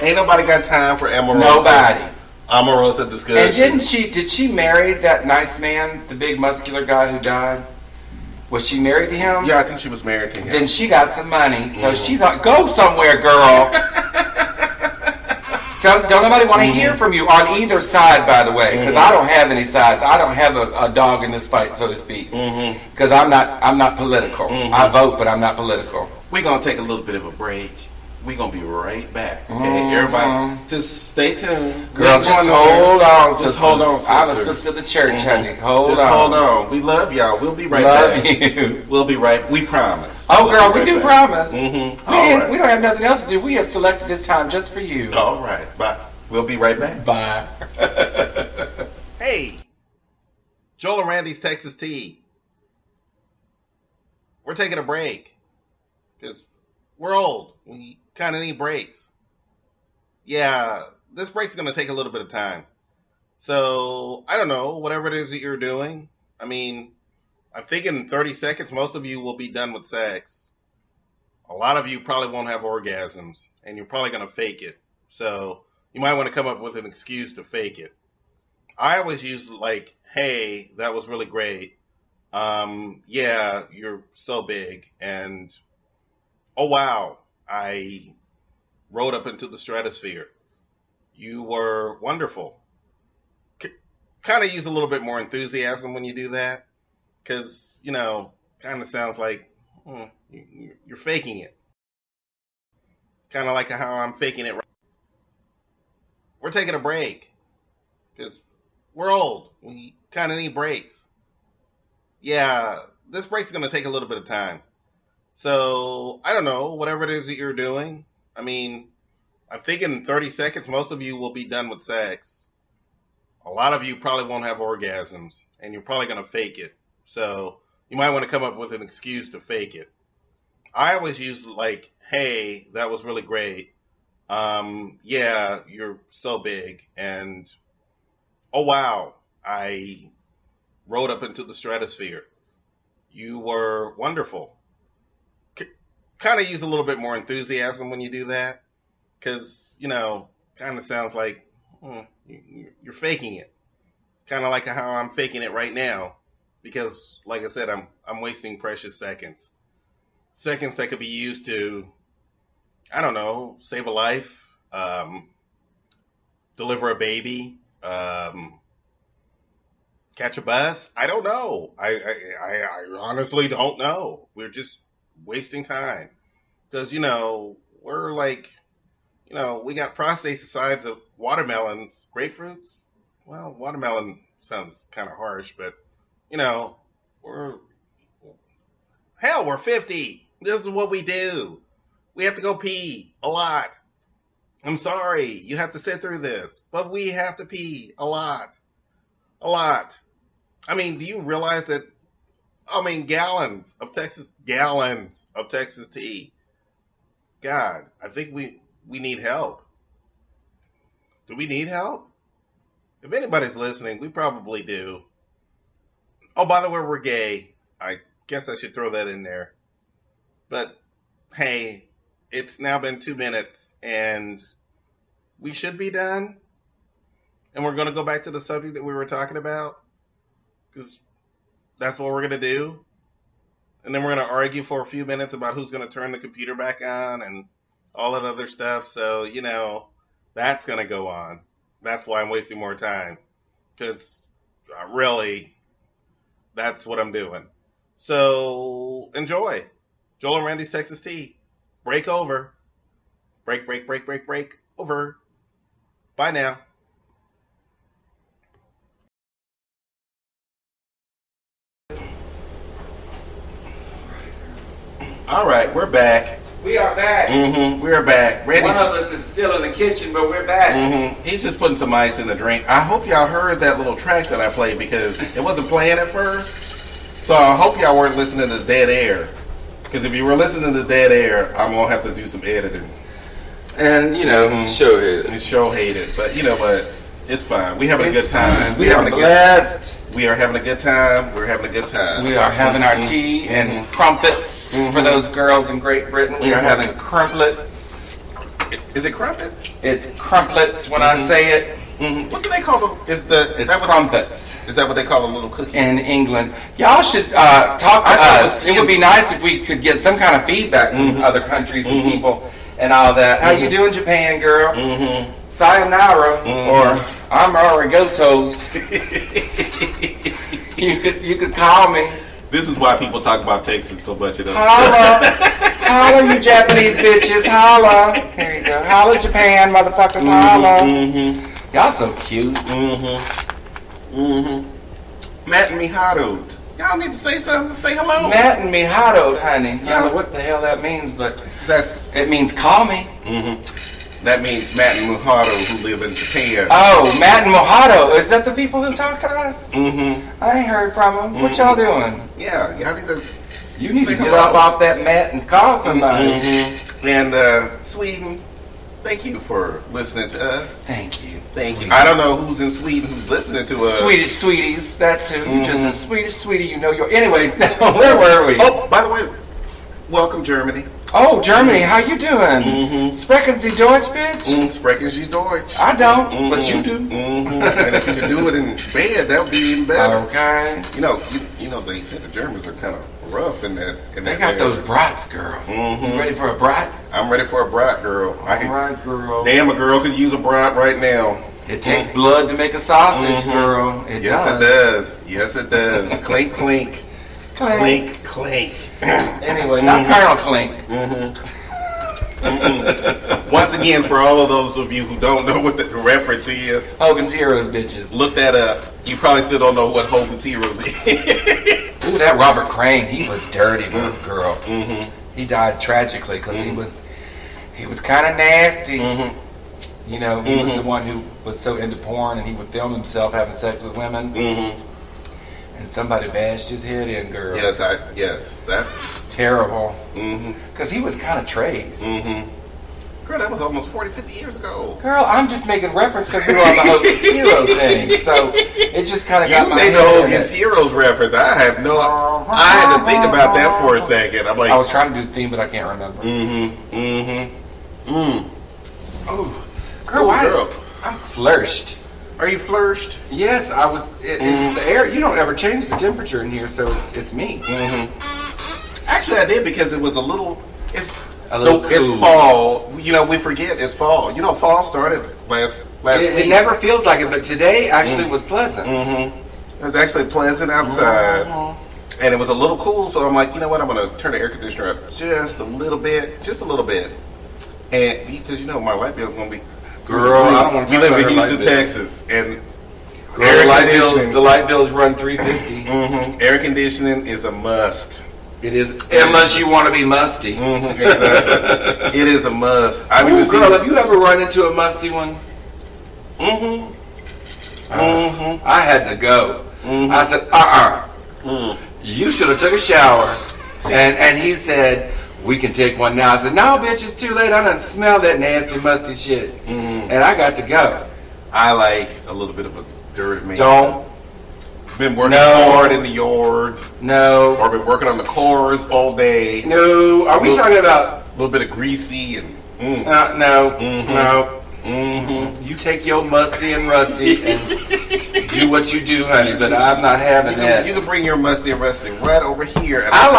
Ain't nobody got time for Omarosa. Nobody. Omarosa discussion. And did she marry that nice man, the big muscular guy who died? Was she married to him? Yeah, I think she was married to him. Then she got some money. So she's like, go somewhere, girl. Don't nobody want to hear from you on either side, by the way, because I don't have any sides. I don't have a dog in this fight, so to speak, because I'm not political. I vote, but I'm not political. We're gonna take a little bit of a break. We're gonna be right back. Okay, everybody, just stay tuned. Girl, just hold on, Just hold on, sister. I'm a sister of the church, honey. Hold on. We love y'all. We'll be right Love back. you. We'll be right. We promise. Oh, We'll girl, be we right do back. promise. All We don't have nothing else to do. We have selected this time just for you. All right. Bye. We'll be right back. Bye. Hey, Joel and Randy's Texas Tea. We're taking a break because we're old. We kind of need breaks. Yeah, this break's going to take a little bit of time. So, I don't know, whatever it is that you're doing. I mean, I'm thinking in 30 seconds, most of you will be done with sex. A lot of you probably won't have orgasms, and you're probably going to fake it. So, you might want to come up with an excuse to fake it. I always use like, hey, that was really great. Yeah, you're so big. And, oh, wow, I rode up into the stratosphere. You were wonderful. Kind of use a little bit more enthusiasm when you do that. Because, kind of sounds like you're faking it. Kind of like how I'm faking it. We're taking a break because we're old. We kind of need breaks. Yeah, this break's going to take a little bit of time. So, I don't know, whatever it is that you're doing. I mean, I'm thinking in 30 seconds, most of you will be done with sex. A lot of you probably won't have orgasms, and you're probably going to fake it. So, you might want to come up with an excuse to fake it. I always use like, hey, that was really great. Yeah, you're so big. And, oh, wow, I rode up into the stratosphere. You were wonderful. Kind of use a little bit more enthusiasm when you do that. Because, kind of sounds like you're faking it. Kind of like how I'm faking it right now. Because, like I said, I'm wasting precious seconds. Seconds that could be used to, I don't know, save a life, deliver a baby, catch a bus. I don't know. I honestly don't know. We're just wasting time. Because, we're like, we got prostates the size of watermelons, grapefruits. Well, watermelon sounds kind of harsh, but, we're 50. This is what we do. We have to go pee a lot. I'm sorry, you have to sit through this, but we have to pee a lot. A lot. I mean, do you realize that, gallons of Texas tea. God, I think we need help. Do we need help? If anybody's listening, we probably do. Oh, by the way, we're gay. I guess I should throw that in there. But, hey, it's now been 2 minutes, and we should be done. And we're going to go back to the subject that we were talking about. Because that's what we're going to do. And then we're going to argue for a few minutes about who's going to turn the computer back on and all that other stuff. So, that's going to go on. That's why I'm wasting more time. Because, really, that's what I'm doing. So, enjoy. Joel and Randy's Texas Tea. Break over. Break over. Bye now. All right, we're back. We are back. We're back. Randy, One of us is still in the kitchen, but we're back. He's just putting some ice in the drink. I hope y'all heard that little track that I played because it wasn't playing at first. So I hope y'all weren't listening to dead air. Because if you were listening to dead air, I'm going to have to do some editing. And, show it. It's show hated. But you know what? It's fine. We having a good time. We are blessed. We are having a good time. We're having a good time. We are having our tea and crumpets for those girls in Great Britain. We are having crumplets. Is it crumpets? It's crumplets when I say it. What do they call them? It's crumpets. Is that what they call a little cookie? In England. Y'all should talk to us. It would be nice if we could get some kind of feedback from other countries and people and all that. How you doing, Japan, girl? Sayonara, or I'm arigatos. You could call me. This is why people talk about Texas so much. Holla. Holla, you Japanese bitches. Holla. Here you go. Holla, Japan, motherfuckers. Holla. Y'all so cute. Matt and Mihado. Y'all need to say something. Say hello. Matt and Mihado, honey. I don't know what the hell that means, but it means call me. That means Matt and Mihado who live in Japan. Oh, Matt and Mojado. Is that the people who talk to us? I ain't heard from them. What y'all doing? Yeah, y'all need to. You need to get up off that mat and call somebody. And Sweden, thank you for listening to us. Thank you. Thank you. I don't know who's in Sweden who's listening to us. Swedish sweeties. That's who. You just a Swedish sweetie. You know your. Anyway, where were we? Oh, by the way, welcome Germany. Oh, Germany, how you doing? Sprechen Sie Deutsch, bitch? Sprechen Sie Deutsch. I don't, but you do. And if you could do it in bed, that would be even better. Okay. You know, they said the Germans are kind of rough in that. They got those brats, girl. You ready for a brat? I'm ready for a brat, girl. All right, girl. Damn, a girl could use a brat right now. It takes blood to make a sausage, girl. Yes, it does. Yes, it does. Clink, clink. Clink, clink. Anyway, not Colonel Clink. Once again, for all of those of you who don't know what the reference is, Hogan's Heroes, bitches. Look that up. You probably still don't know what Hogan's Heroes is. Ooh, that Robert Crane, he was dirty, girl. He died tragically because he was kind of nasty. You know, he was the one who was so into porn, and he would film himself having sex with women. And somebody bashed his head in, girl. Yes, that's terrible. Because he was kind of trade. Girl, that was almost 40, 50 years ago. Girl, I'm just making reference because we were on the Hogan's Heroes thing. So it just kind of got my head. You made the Hogan's Heroes reference. I had to think about that for a second. I'm like, I was trying to do the theme, but I can't remember. Oh, girl, I'm flushed. Are you flushed? Yes, I was. It's the air. You don't ever change the temperature in here, so it's me. Actually, I did because it was a little. It's cool. It's fall. You know, we forget it's fall. You know, fall started last week. It never feels like it, but today actually was pleasant. It was actually pleasant outside, and it was a little cool. So I'm like, you know what? I'm going to turn the air conditioner up just a little bit, and because you know my light bill is going to be. Girl, I don't want to talk about. We live in Houston, Texas, and the light bills run $350. Air conditioning is a must. It is, unless you want to be musty. Exactly. It is a must. Girl, have you ever run into a musty one? I had to go. I said, you should have took a shower. And he said, we can take one now. I said, no, bitch, it's too late. I done smelled that nasty, musty shit. And I got to go. I like a little bit of a dirty man. Don't. Been working hard in the yard. No. Or been working on the cars all day. No. Are we talking about... A little bit of greasy and... No. You take your musty and rusty and do what you do, honey, but I'm not having that. You can bring your musty and rusty right over here. And I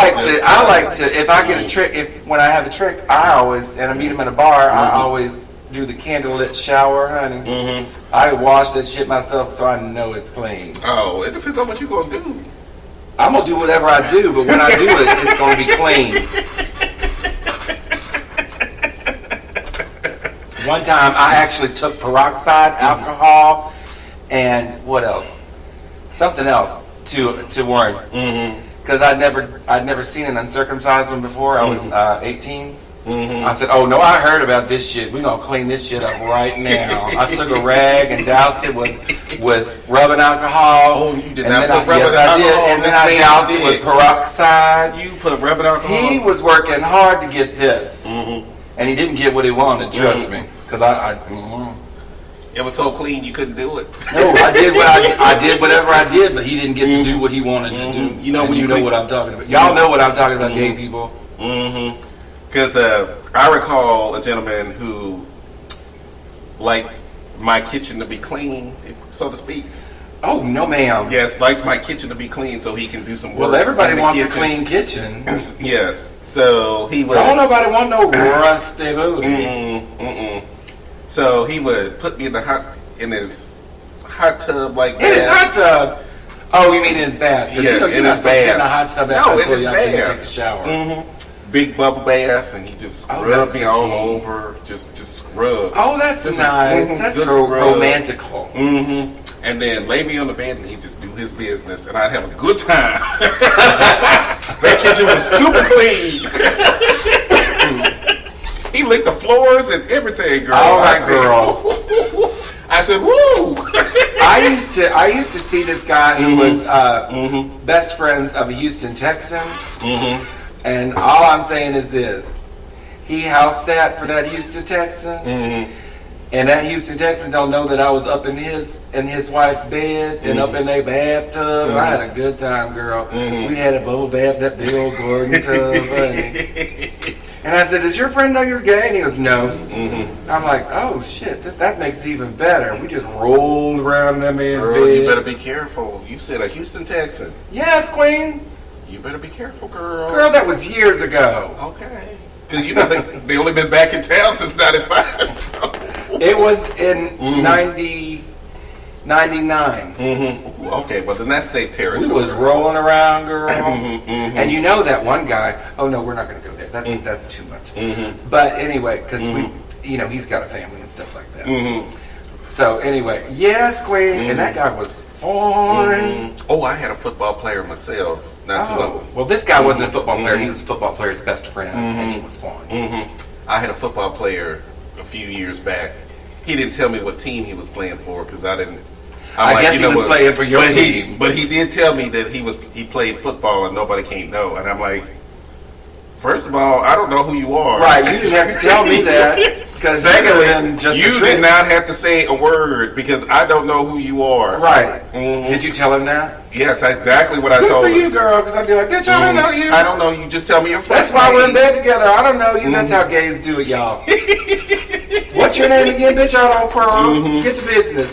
like to, if I get a trick, when I have a trick, I always, and I meet them in a bar, I always do the candlelit shower, honey. I wash that shit myself so I know it's clean. Oh, it depends on what you're going to do. I'm going to do whatever I do, but when I do it, it's going to be clean. One time, I actually took peroxide, alcohol, and what else? Something else to warn. Because I'd never seen an uncircumcised one before. I was 18. I said, oh no, I heard about this shit. We're going to clean this shit up right now. I took a rag and doused it with rubbing alcohol. Oh, you did not put rubbing alcohol? Yes, I did. And then I doused it with peroxide. You put rubbing alcohol? He was working hard to get this. And he didn't get what he wanted, trust me. Because it was so clean you couldn't do it. No, I did whatever I did, but he didn't get to do what he wanted to do. You know what I'm talking about. Y'all know what I'm talking about, gay people. Because I recall a gentleman who liked my kitchen to be clean, so to speak. Oh, no, ma'am. Yes, likes my kitchen to be clean so he can do some work. Well, everybody in the wants kitchen. a clean kitchen. Yes, so he would. Don't nobody want no rusty booty. So he would put me in his hot tub like that. In his hot tub. Oh, you mean in his bath? 'Cause Yeah, you know, in you're not his supposed to get in a bath. hot tub No, after in until his after you bath. take a shower. Big bubble bath, and he just Oh, scrub that's me the all tea. over, just scrub. Oh, that's Just nice. That's good so scrub. romantical. And then lay me on the bed, and he'd just do his business, and I'd have a good time. That kitchen was super clean. He licked the floors and everything, girl. All right, I said, girl. I said, woo! I used to see this guy who was best friends of a Houston Texan, and all I'm saying is this: he house sat for that Houston Texan, and that Houston Texan don't know that I was up in his wife's bed and up in their bathtub. I had a good time, girl. We had a bubble bath, that big old garden tub, honey. And I said, does your friend know you're gay? And he goes, no. I'm like, oh, shit, that makes it even better. We just rolled around that man's Girl, bed. you better be careful. You said a Houston Texan. Yes, Queen. You better be careful, girl. Girl, that was years ago. Okay. Because you know they only been back in town since 95. So. It was in 99. Ooh, okay, well then that's safe territory. We was rolling around, girl. And you know that one guy, oh no, we're not going to go there. That's too much. But anyway, because he's got a family and stuff like that. So anyway, yes, Queen. And that guy was fine. Oh, I had a football player myself. Not too long. Well, this guy wasn't a football player. He was a football player's best friend, and he was fine. I had a football player a few years back. He didn't tell me what team he was playing for because I didn't. I guess he was playing for your team. But he did tell me that he played football and nobody can't know. And I'm like, first of all, I don't know who you are. Right, you didn't have to tell me that. Because Secondly, you did not have to say a word because I don't know who you are. Right. Did you tell him that? Yes, that's exactly what I Good told for him. you, girl, because I'd be like, bitch, I don't know you. I don't know you. Just tell me your first That's why name. we're in bed together. I don't know you. That's how gays do it, y'all. What's your name again, bitch? I don't quarrel. Get to business.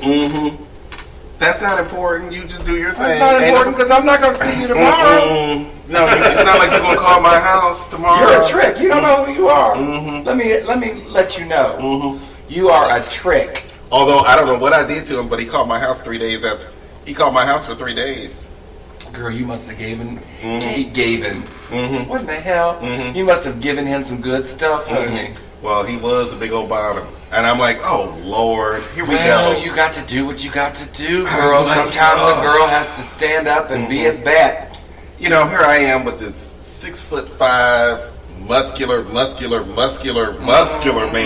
That's not important. You just do your thing. That's not important because I'm not going to see you tomorrow. No, it's not like you're going to call my house tomorrow. You're a trick. You don't know who you are. Let me let you know. You are a trick. Although I don't know what I did to him, but he called my house 3 days after. He called my house for 3 days. Girl, you must have given. What in the hell? You must have given him some good stuff, honey. Well, he was a big old bottom. And I'm like, oh, Lord, here we Well, go. you got to do what you got to do, girl. Like, Sometimes a girl has to stand up and be a bat. You know, here I am with this 6'5", muscular man.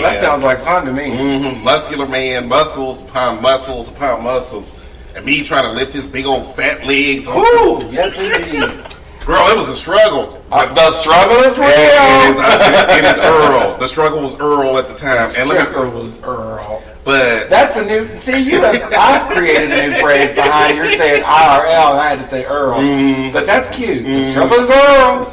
That sounds like fun to me. Muscular man, muscles upon muscles upon muscles. And me trying to lift his big old fat legs. Ooh, yes indeed. Girl, it was a struggle. The struggle is real. It is Earl. The struggle was Earl at the time. The struggle was Earl. But That's a new. See, I've created a new phrase behind you're saying IRL, and I had to say Earl. But that's cute. The struggle is Earl.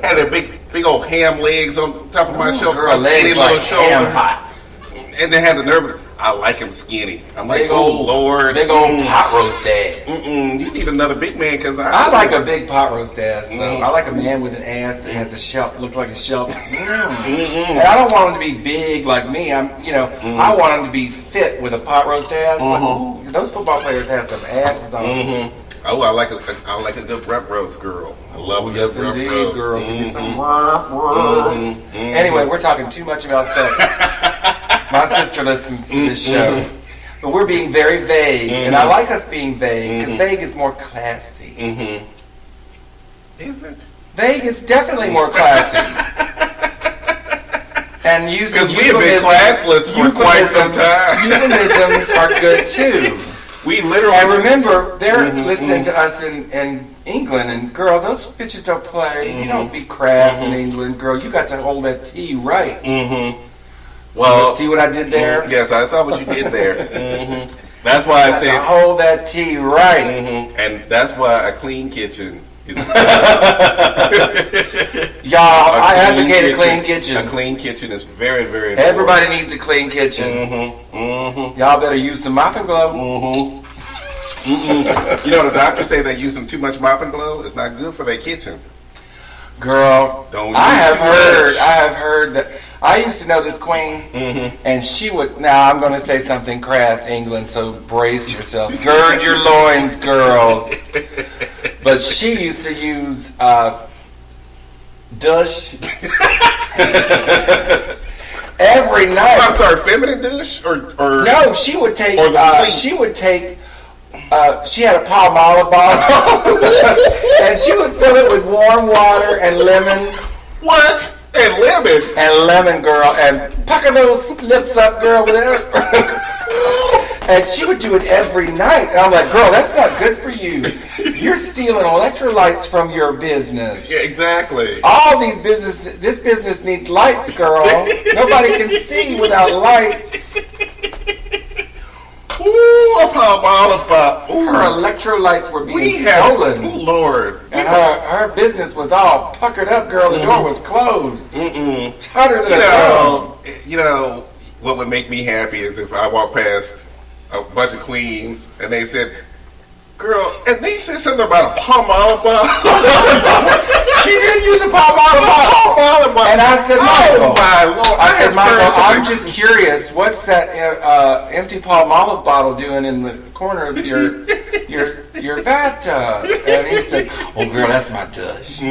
had their big old ham legs on top of my shoulder. Girl, My skinny legs little like shoulder. ham hocks. And they had the nerve. I like him skinny. I'm like, Big oh old Lord, big old pot roast ass. You need another big man because I like a big pot roast ass though. I like a man with an ass that has a shelf, looks like a shelf. And I don't want him to be big like me. I want him to be fit with a pot roast ass. Like, ooh, those football players have some asses on them. Oh, I like a good rep roast girl. I love a good Yes, rep indeed, roast. girl. Give me some Anyway, we're talking too much about sex. My sister listens to this show. But we're being very vague. And I like us being vague because vague is more classy. Is it? Vague is definitely more classy. And using Because we have been classless for quite some time. Euphemisms are good too. We literally. And remember, they're listening to us in England, and girl, those bitches don't play. You don't be crass in England, girl. You got to hold that T right. Well, see what I did there? Yes, I saw what you did there. That's why I Got to said. hold that T right. And that's why a clean kitchen is. Y'all, I advocate a clean kitchen. A clean kitchen is very, very important. Everybody needs a clean kitchen. Y'all better use some mop and glow. You know, the doctors say they using too much mop and glow. It's not good for their kitchen. Girl, Don't I use have too heard. much. I have heard that. I used to know this queen, and she would. Now I'm going to say something crass, England. So brace yourselves, gird your loins, girls. But she used to use douche every night. I'm sorry, feminine douche or No, she would take. Or the clean. She would take. She had a Palmolive bottle, and she would fill it with warm water and lemon. what? And lemon. And lemon, girl, and pucker those lips up, girl, with it. And she would do it every night. And I'm like, girl, that's not good for you. You're stealing electrolytes from your business. Yeah, exactly. All this business needs lights, girl. Nobody can see without lights. Ooh, a Palmolive bottle. Her electrolytes were being We stolen. have, Lord. And her business was all puckered up, girl. The door was closed. Tighter than a drum. You know, what would make me happy is if I walk past a bunch of queens and they said, girl, and they said something about a Palmolive bottle. She didn't use a Palmolive bottle. And I said, Michael. Oh my Lord. I said, have Michael, heard I'm something- just curious. What's that empty Palmolive bottle doing in the corner of your bathtub? And he said, oh, girl, that's my douche.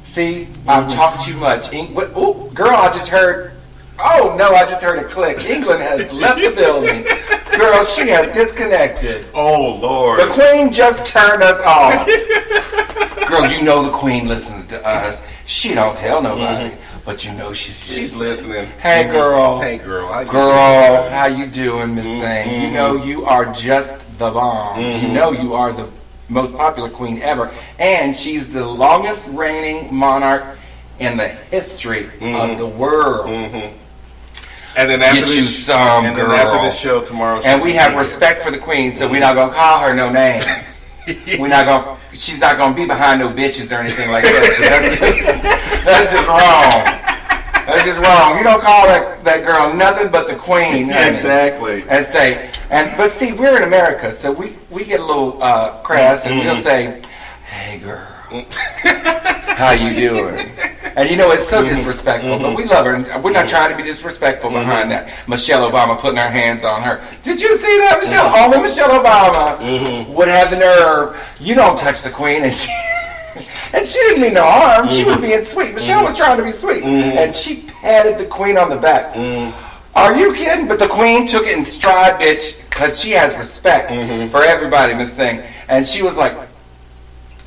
See, I've talked too much. Oh, girl, I just heard. Oh, no, I just heard a click. England has left the building. Girl, she has disconnected. Oh, Lord. The Queen just turned us off. Girl, you know the Queen listens to us. She don't tell nobody, but you know she's listening. Hey, girl. Hey, girl. Girl, how you doing, Miss Thing? You know you are just the bomb. You know you are the most popular queen ever. And she's the longest reigning monarch in the history of the world. And then after Get you this, some, and girl. then after this show tomorrow, And we have respect for the Queen, so we're not going to call her no names. We're not going. She's not going to be behind no bitches or anything like that. That's just wrong. That's just wrong. You don't call that girl nothing but the Queen, honey. Exactly. And say, but see, we're in America, so we get a little crass, and we'll say, "Hey, girl, how you doing?" And you know it's so disrespectful, but we love her, and we're not trying to be disrespectful behind that. Michelle Obama putting her hands on her. Did you see that, Michelle? Only Michelle Obama would have the nerve. You don't touch the Queen, and she didn't mean no harm. She was being sweet. Michelle was trying to be sweet, and she patted the Queen on the back. Are you kidding? But the Queen took it in stride, bitch, because she has respect for everybody, Miss Thing, and she was like.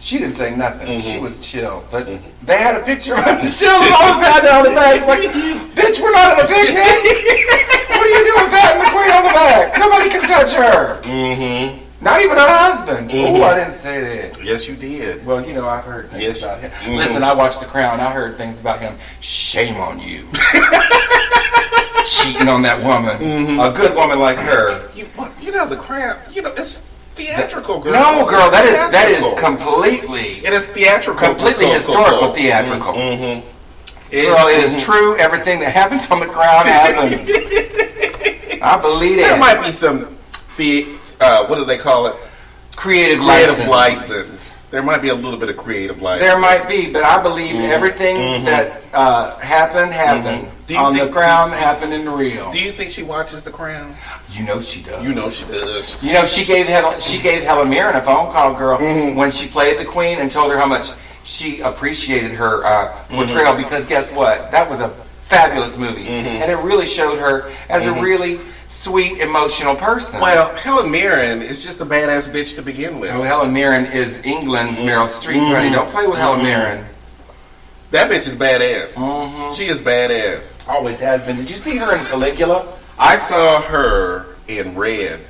She didn't say nothing. She was chill. But they had a picture of Michelle Obama patting her on the back. It's like, bitch, we're not at a picnic. What are you doing patting the Queen on the back? Nobody can touch her. Not even her husband. Oh, I didn't say that. Yes, you did. Well, you know, I've heard things about him. Listen, I watched The Crown. I heard things about him. Shame on you. Cheating on that woman. A good woman like her. You know, the Crown, it's theatrical, girl. No, girl, that is theatrical. completely... It is theatrical. Completely historical theatrical. Girl, it is true. Everything that happens on the Crown happened. I believe it. There might be some, what do they call it? Creative license. There might be a little bit of creative license. There might be, but I believe everything that happened on the Crown happened in the real. Do you think she watches The Crown? You know she does. You know she does. You know she gave Helen Mirren a phone call, girl, when she played the Queen and told her how much she appreciated her portrayal because guess what? That was a fabulous movie, and it really showed her as a really sweet, emotional person. Well, Helen Mirren is just a badass bitch to begin with. Oh, Helen Mirren is England's Meryl Streep, honey. Don't play with Helen Mirren. That bitch is badass. She is badass. Always has been. Did you see her in Caligula? I saw her in Red.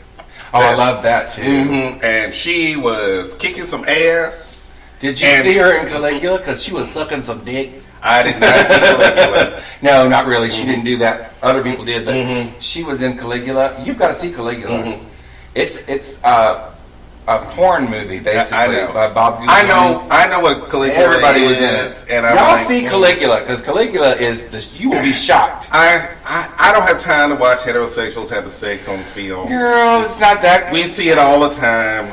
Oh, I love that too. And she was kicking some ass. Did you see her in Caligula? Because she was sucking some dick. I did not see Caligula. No, not really. She didn't do that. Other people did, but she was in Caligula. You've got to see Caligula. It's a porn movie, basically, I know. by Bob Guzman. I know what Caligula Everybody is. was in it. And I'm Y'all like, see Caligula, because Caligula is you will be shocked. I don't have time to watch heterosexuals have sex on film. Girl, it's not that. We see it all the time.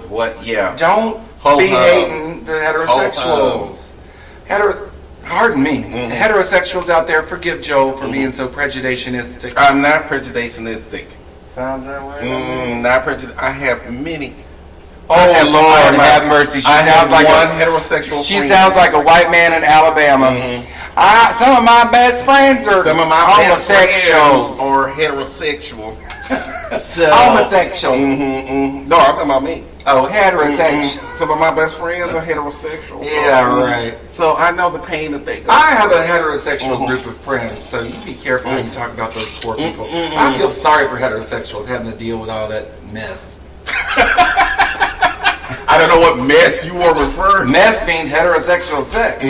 What? Yeah. Don't be hating the heterosexuals. Pardon me. Heterosexuals out there, forgive Joel for being so prejudicialistic. I'm not prejudicialistic. Sounds that way. Not prejudiced. I have many. Oh Lord, have mercy. She sounds like one heterosexual. She friend. sounds like a white man in Alabama. Some of my best friends are homosexuals or heterosexual. Homosexuals. No, I'm talking about me. Oh, heterosexual. Some of my best friends are heterosexual. Yeah, right. So I know the pain that they go. I have a heterosexual group of friends, so you be careful when you talk about those poor people. I feel sorry for heterosexuals having to deal with all that mess. I don't know what mess you are referring to. Mess means heterosexual sex.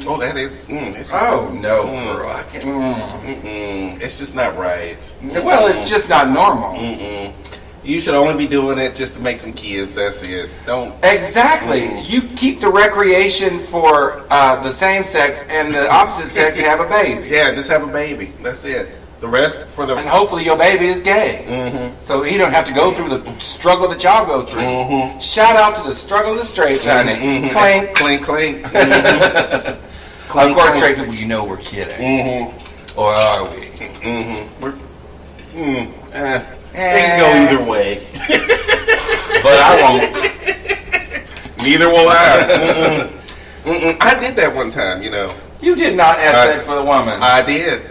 Oh, that is. It's just no, girl. I can't. It's just not right. Well, it's just not normal. You should only be doing it just to make some kids. That's it. Don't. Exactly. You keep the recreation for the same sex and the opposite sex have a baby. Yeah, just have a baby. That's it. The rest for the. And hopefully your baby is gay. So he don't have to go through the struggle that y'all go through. Shout out to the struggle of the straights, honey. Clink. Clink, clink. Of course, straight people, you know we're kidding. Or are we? We're. It can go either way. But I won't. Neither will I. I did that one time, you know. You did not have sex with a woman. I did.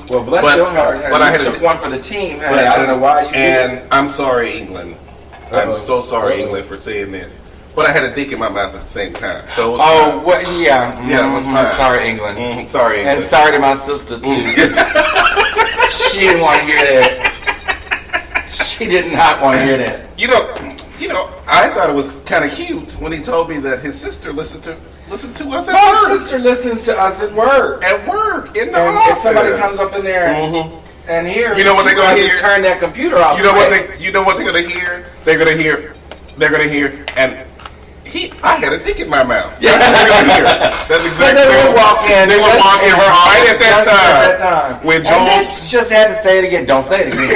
Well, bless your heart. But I took one for the team. But I don't know why you did. And I'm sorry, England. I'm so sorry, England, for saying this. But I had a dick in my mouth at the same time. So it was fine. Well, yeah. Yeah, it was fine. Sorry, England. Sorry, England. And sorry to my sister, too. She didn't want to hear that. She did not want to hear that. You know, I thought it was kind of cute when he told me that his sister listened to us at work. My sister listens to us at work. At work, in the And office. if somebody comes up in there and hears, you know what they're going to hear? Turn that computer off. You know what they're going to hear? They're going to hear, and I had a dick in my mouth. Yeah. That's what they're going to hear. That's exactly They would walk in. They would walk in right at that time. When and then just had to say it again. Don't say it again.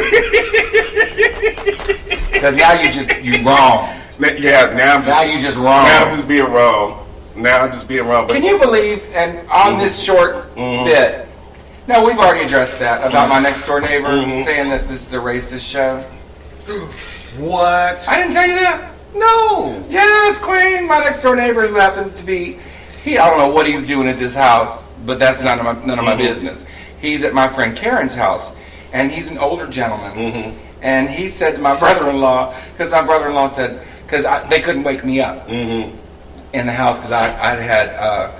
Because now you wrong. Yeah, now you just wrong. Now I'm just being wrong. But can you believe? And on this short bit, no, we've already addressed that about my next door neighbor saying that this is a racist show. What? I didn't tell you that. No. Yes, Quieen, my next door neighbor, who happens to be I don't know what he's doing at this house, but that's none of my business. He's at my friend Karen's house, and he's an older gentleman. And he said to my brother-in-law, because my brother-in-law said, because they couldn't wake me up in the house because I had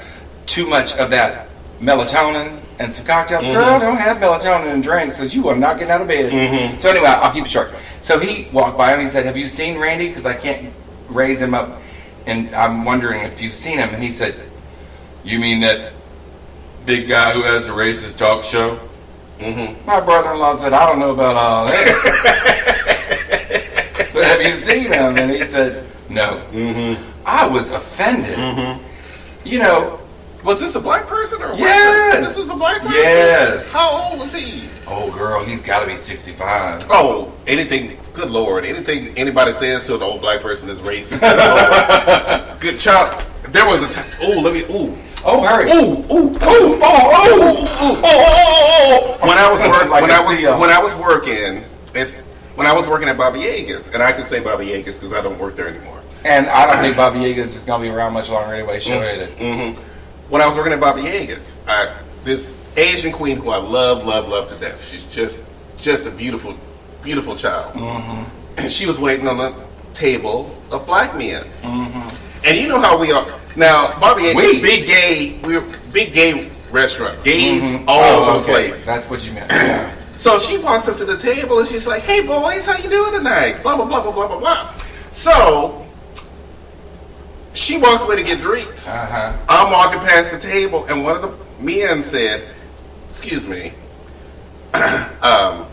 too much of that melatonin and some cocktails. Girl, don't have melatonin and drinks because you are not getting out of bed. So anyway, I'll keep it short. So he walked by him. He said, "Have you seen Randy? Because I can't raise him up, and I'm wondering if you've seen him." And he said, "You mean that big guy who has a racist talk show?" My brother-in-law said, "I don't know about all that, but have you seen him?" And he said, "No." I was offended. You know. Was this a black person or a white Yes. person? This is a black person? Yes. How old was he? Oh, girl, he's got to be 65. Oh, good Lord, anything anybody says to an old black person is racist. Good child. There was a time. Oh, hurry. When I was working at Baba Yaga's, and I can say Baba Yaga's because I don't work there anymore. And I don't think Baba Yaga's is going to be around much longer anyway. She'll hate it. When I was working at Baba Yaga's, this Asian queen who I love to death. She's just a beautiful, beautiful child. And she was waiting on a table of black men. And you know how we are now. Baba Yaga's we're big gay restaurant. Gays all over the place. That's what you meant. Yeah. So she walks up to the table and she's like, "Hey boys, how you doing tonight?" Blah blah blah blah blah blah blah. So she walks away to get drinks. I'm walking past the table, and one of the men said, "Excuse me, I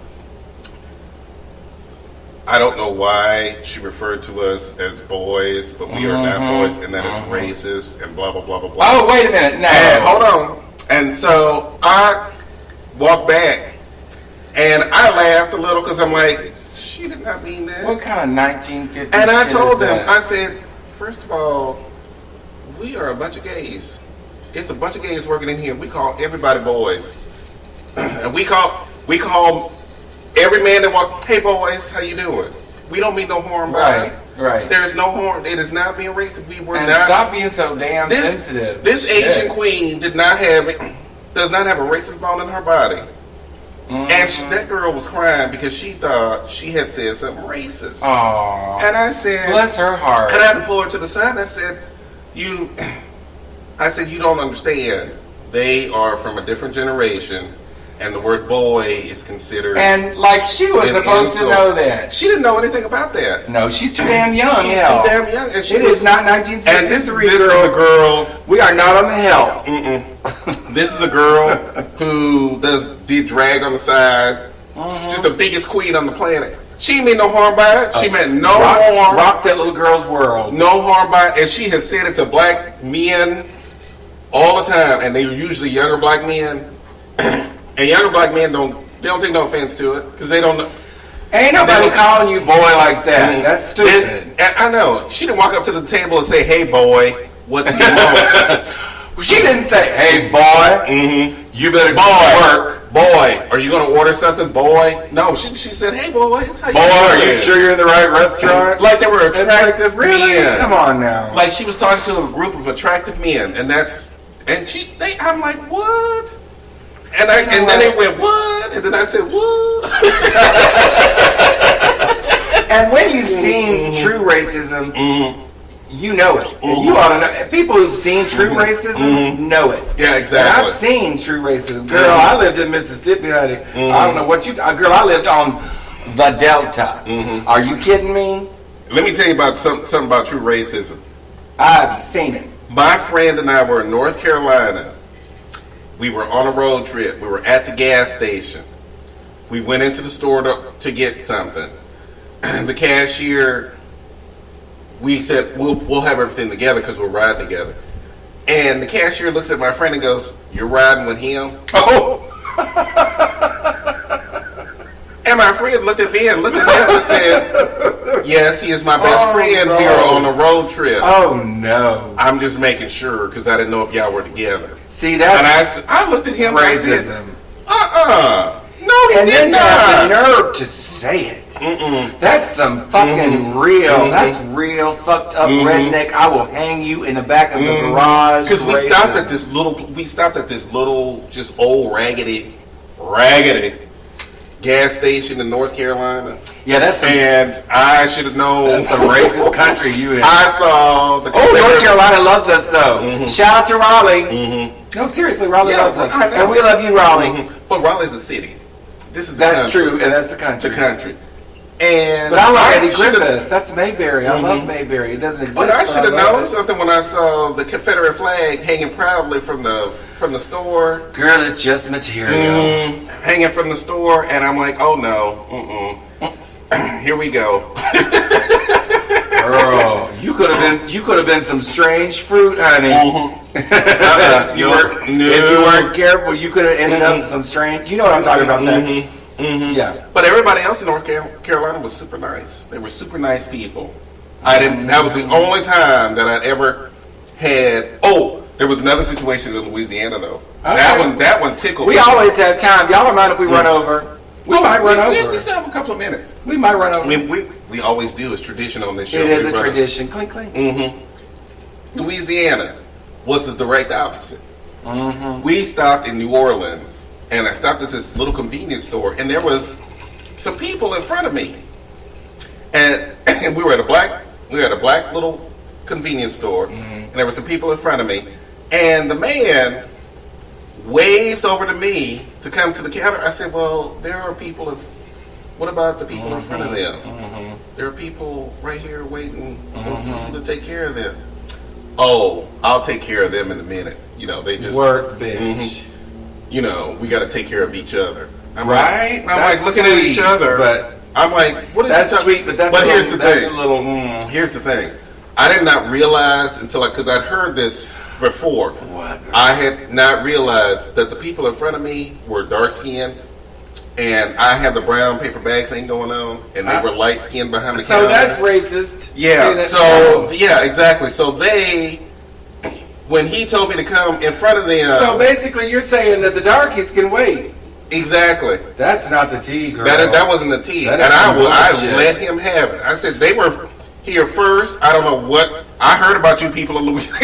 I don't know why she referred to us as boys, but we are not boys, and that is racist, and blah, blah, blah, blah, blah. Oh, wait a minute. No. And hold on. And so I walked back, and I laughed a little because I'm like, she did not mean that. What kind of 1950s And I told them, that? I said, first of all, we are a bunch of gays. It's a bunch of gays working in here. We call everybody boys. And we call every man that walks, hey boys, how you doing? We don't mean no harm by it. Right. There is no harm. It is not being racist. We were And not. stop being so damn sensitive. This Asian queen does not have a racist bone in her body. And that girl was crying because she thought she had said something racist. Aww. And I said, bless her heart. And I had to pull her to the side. And I said, you don't understand. They are from a different generation, and the word boy is considered. And like she was supposed to know that. She didn't know anything about that. No, she's too damn young. She's too damn young. And It is not 1963, and this girl. is a girl. We are not on the help. This is a girl who did drag on the side. She's the biggest queen on the planet. She didn't mean no harm by it. She meant no harm. Rock that little girl's world. No harm by it. And she has said it to black men all the time. And they're usually younger black men. And younger black men don't take no offense to it. Because they don't know. Ain't nobody calling you boy like that. That's stupid. And I know. She didn't walk up to the table and say, hey boy, what do you want? She didn't say, hey boy, you better go to work. Boy, are you going to order something? Boy. No, she said, hey boys. How Boy, are you sure you're in the right restaurant? Like they were attractive really? men. Come on now. Like she was talking to a group of attractive men, and I'm like, what? And then they went, what? And then I said, what? And when you've seen true racism, you know it. You ought to know. People who've seen true racism know it. Yeah, exactly. And I've seen true racism. Girl, I lived in Mississippi, honey. I don't know what girl, I lived on the Delta. Are you kidding me? Let me tell you about something about true racism. I've seen it. My friend and I were in North Carolina. We were on a road trip. We were at the gas station. We went into the store to get something. The cashier, we said, we'll have everything together because we're riding together. And the cashier looks at my friend and goes, you're riding with him? Oh! And my friend looked at me and said, yes, he is my best friend here on the road trip. Oh, no. I'm just making sure because I didn't know if y'all were together. See, that's I looked at him racism. No, he and did then to have the not. nerve to say it. That's some fucking real. That's real fucked up redneck. I will hang you in the back of the garage. Because we stopped at this little, just old raggedy gas station in North Carolina. Yeah, that's some, and I should have known. That's some racist country you in. I saw the. North Carolina loves us though. Shout out to Raleigh. No, seriously, Raleigh loves us, and we love you, Raleigh. But Raleigh's a city. That's true, and that's the country. And but I love Eddie Griffith. That's Mayberry. I love Mayberry. It doesn't exist. But I should have known something when I saw the Confederate flag hanging proudly from the store. Girl, it's just material. Hanging from the store, and I'm like, oh no, here we go. Girl, you could have been some strange fruit, honey. If you weren't careful, you could have ended up some strange. You know what I'm talking about? That. Yeah. But everybody else in North Carolina was super nice. They were super nice people. That was the only time that I'd ever had. Oh, there was another situation in Louisiana though. Okay. That one tickled. We always have time. Y'all don't mind if we run over. We might run over. We still have a couple of minutes. We might run over. We always do. It's tradition on this show. It is a tradition. Clink, clink. Louisiana was the direct opposite. We stopped in New Orleans, and I stopped at this little convenience store, and there was some people in front of me, and we were at a black little convenience store, and there were some people in front of me, and the man waves over to me to come to the counter. I said, well, there are people what about the people in front of them? There are people right here waiting to take care of them. Oh, I'll take care of them in a minute. You know, they just work, bitch. You know, we got to take care of each other. I'm right? like looking at each other, but I'm like, what is That's this? sweet, but here's the that's thing. a little. Here's the thing. I did not realize until because I'd heard this before. What? I had not realized that the people in front of me were dark skinned, and I had the brown paper bag thing going on, and they were light skinned behind the counter. So that's racist. Yeah. That's So yeah, exactly. So when he told me to come in front of them. So basically, you're saying that the darkies can wait. Exactly. That's not the tea, girl. That wasn't the tea, That and is some I bullshit. let him have it. I said they were here first. I don't know what I heard about you people in Louisiana,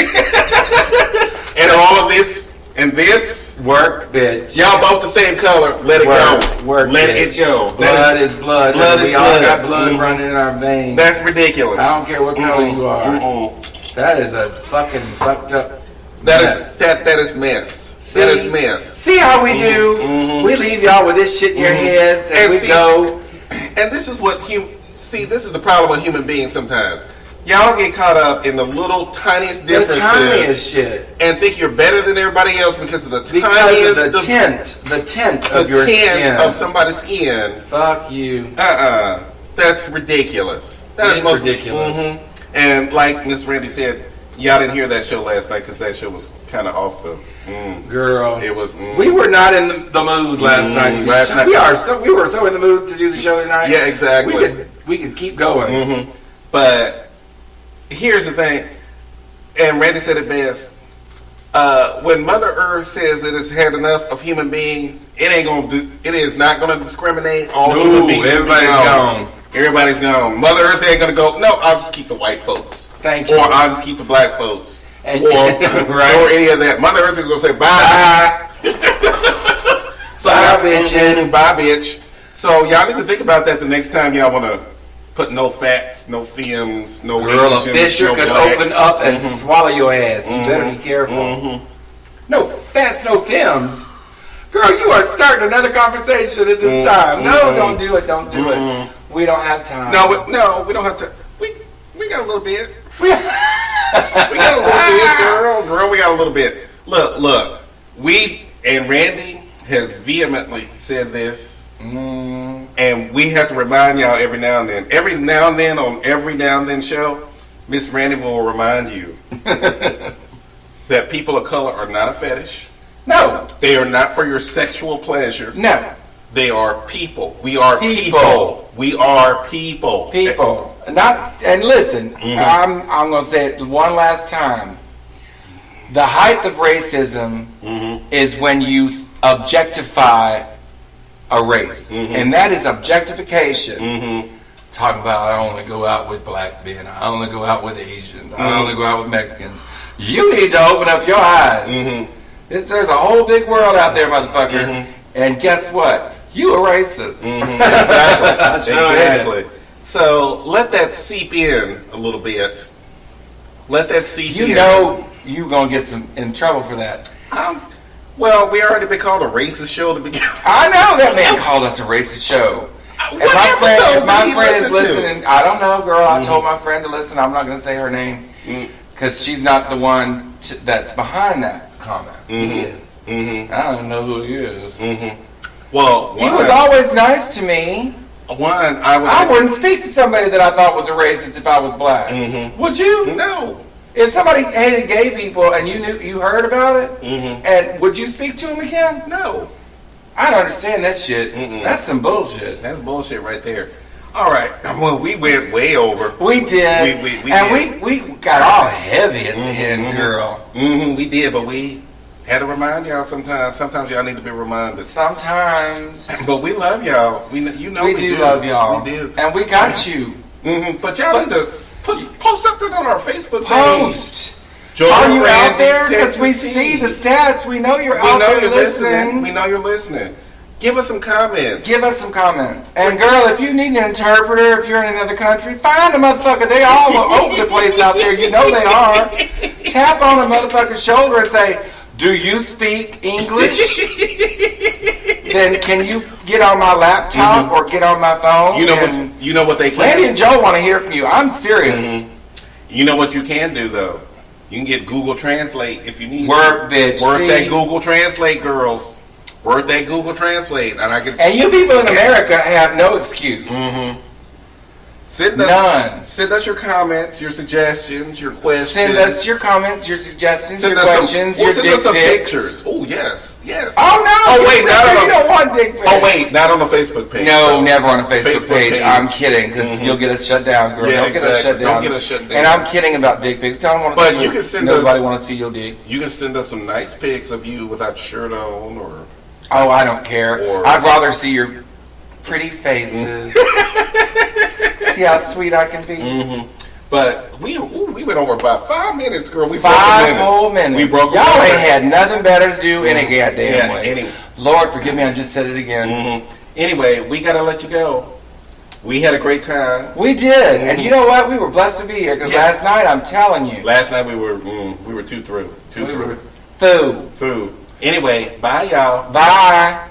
and all of this and this. Work, bitch. Y'all both the same color. Let it go. Let bitch. it go. Blood is blood. Blood we is all blood. got blood running in our veins. That's ridiculous. I don't care what color you are. Mm-mm. That is a fucking fucked up. That mess. is mess. See? That is mess. See how we do? We leave y'all with this shit in your heads, and we see, go. And this is what this is the problem with human beings sometimes. Y'all get caught up in the little tiniest The differences tiniest shit. and think you're better than everybody else because of the Because tiniest of the tint of your tint skin. of somebody's skin. Fuck you. That's ridiculous. That It is ridiculous. And like Miss Randy said, y'all didn't hear that show last night because that show was kind of off the. Girl, It was. we were not in the mood last night. Last night. We were so in the mood to do the show tonight. Yeah, exactly. We could keep going. But here's the thing, and Randy said it best. When Mother Earth says that it's had enough of human beings, it is not gonna discriminate. All human beings. Everybody's gone. Everybody's gone. Mother Earth ain't gonna go. No, I'll just keep the white folks. Thank you. Or I'll just keep the black folks. And- or right. or any of that. Mother Earth is gonna say bye. So Bye, bitches. Bye, bitch. So y'all need to think about that the next time y'all wanna put no fats, no films, no Girl, a Asians, fisher no could blacks. open up and swallow your ass. You better be careful. No fats, no films. Girl, you are starting another conversation at this time. No, don't do it. Don't do it. We don't have time. No, we don't have to. We got a little bit. We got a little bit, girl. We got a little bit. Look. We and Randy has vehemently said this, and we have to remind y'all every now and then. Every now and then on Every Now and Then show, Miss Randy will remind you that people of color are not a fetish. No. They are not for your sexual pleasure. No. They are people. We are people. We are people. People. And listen, I'm going to say it one last time. The height of racism is when you objectify a race. And that is objectification. Talking about, I only go out with black men. I only go out with Asians. I only go out with Mexicans. You need to open up your eyes. There's a whole big world out there, motherfucker. And guess what? You a racist. Exactly. So let that seep in a little bit. Let that seep in. You know you're going to get in trouble for that. Well, we already been called a racist show to begin. I know that man called us a racist show. What episode If my did he friend is listen to? listening, I don't know, girl. I told my friend to listen. I'm not going to say her name because she's not the one that's behind that comment. He is. I don't know who he is. Well, He was always nice to me. I wouldn't speak to somebody that I thought was a racist if I was black. Would you? No. If somebody hated gay people and you heard about it, and would you speak to him again? No. I don't understand that shit. That's some bullshit. That's bullshit right there. All right. Well, we went way over. We did. We got all heavy at the end, girl. We did, but we had to remind y'all sometimes. Sometimes y'all need to be reminded. Sometimes. But we love y'all. We do love y'all. We do. And we got you. But y'all need to post something on our Facebook page. Post. Are you out there? Because we see the stats. We know you're out there listening. We know you're listening. Give us some comments. Give us some comments. And girl, if you need an interpreter, if you're in another country, find a motherfucker. They all over the place out there. You know they are. Tap on a motherfucker's shoulder and say, do you speak English? Then can you get on my laptop or get on my phone? You know what they can. Randy and Joe want to hear from you. I'm serious. You know what you can do though. You can get Google Translate if you need. Work, bitch. Work See? that Google Translate, girls. Word that Google Translate, and I can. And you people in America have no excuse. Mm-hmm. None. Send us your comments, your suggestions, your questions. Send us your comments, your suggestions, Send your us questions, your send dick us some pics. pictures. Oh yes, yes. Oh no! Oh wait, not on you don't want dick pics. Oh wait, not on the Facebook page. No, so. never on a Facebook page. I'm kidding, because you'll get us shut down, girl. Yeah, Don't get us shut down. Don't get us shut down. And I'm kidding about dick pics. I don't want to see you can send nobody us. want to see your dick. You can send us some nice pics of you without your shirt on, or. Oh, I don't care. Or- I'd rather see your pretty faces. See how sweet I can be? Mm-hmm. But we went over about 5 minutes, girl. We 5 whole minutes. We broke. Y'all ain't had nothing better to do any goddamn way. Anyway. Lord, forgive me. I just said it again. Mm-hmm. Anyway, we gotta let you go. We had a great time. We did, and you know what? We were blessed to be here because last night, I'm telling you, Last night we were too through. through. Anyway, bye y'all. Bye.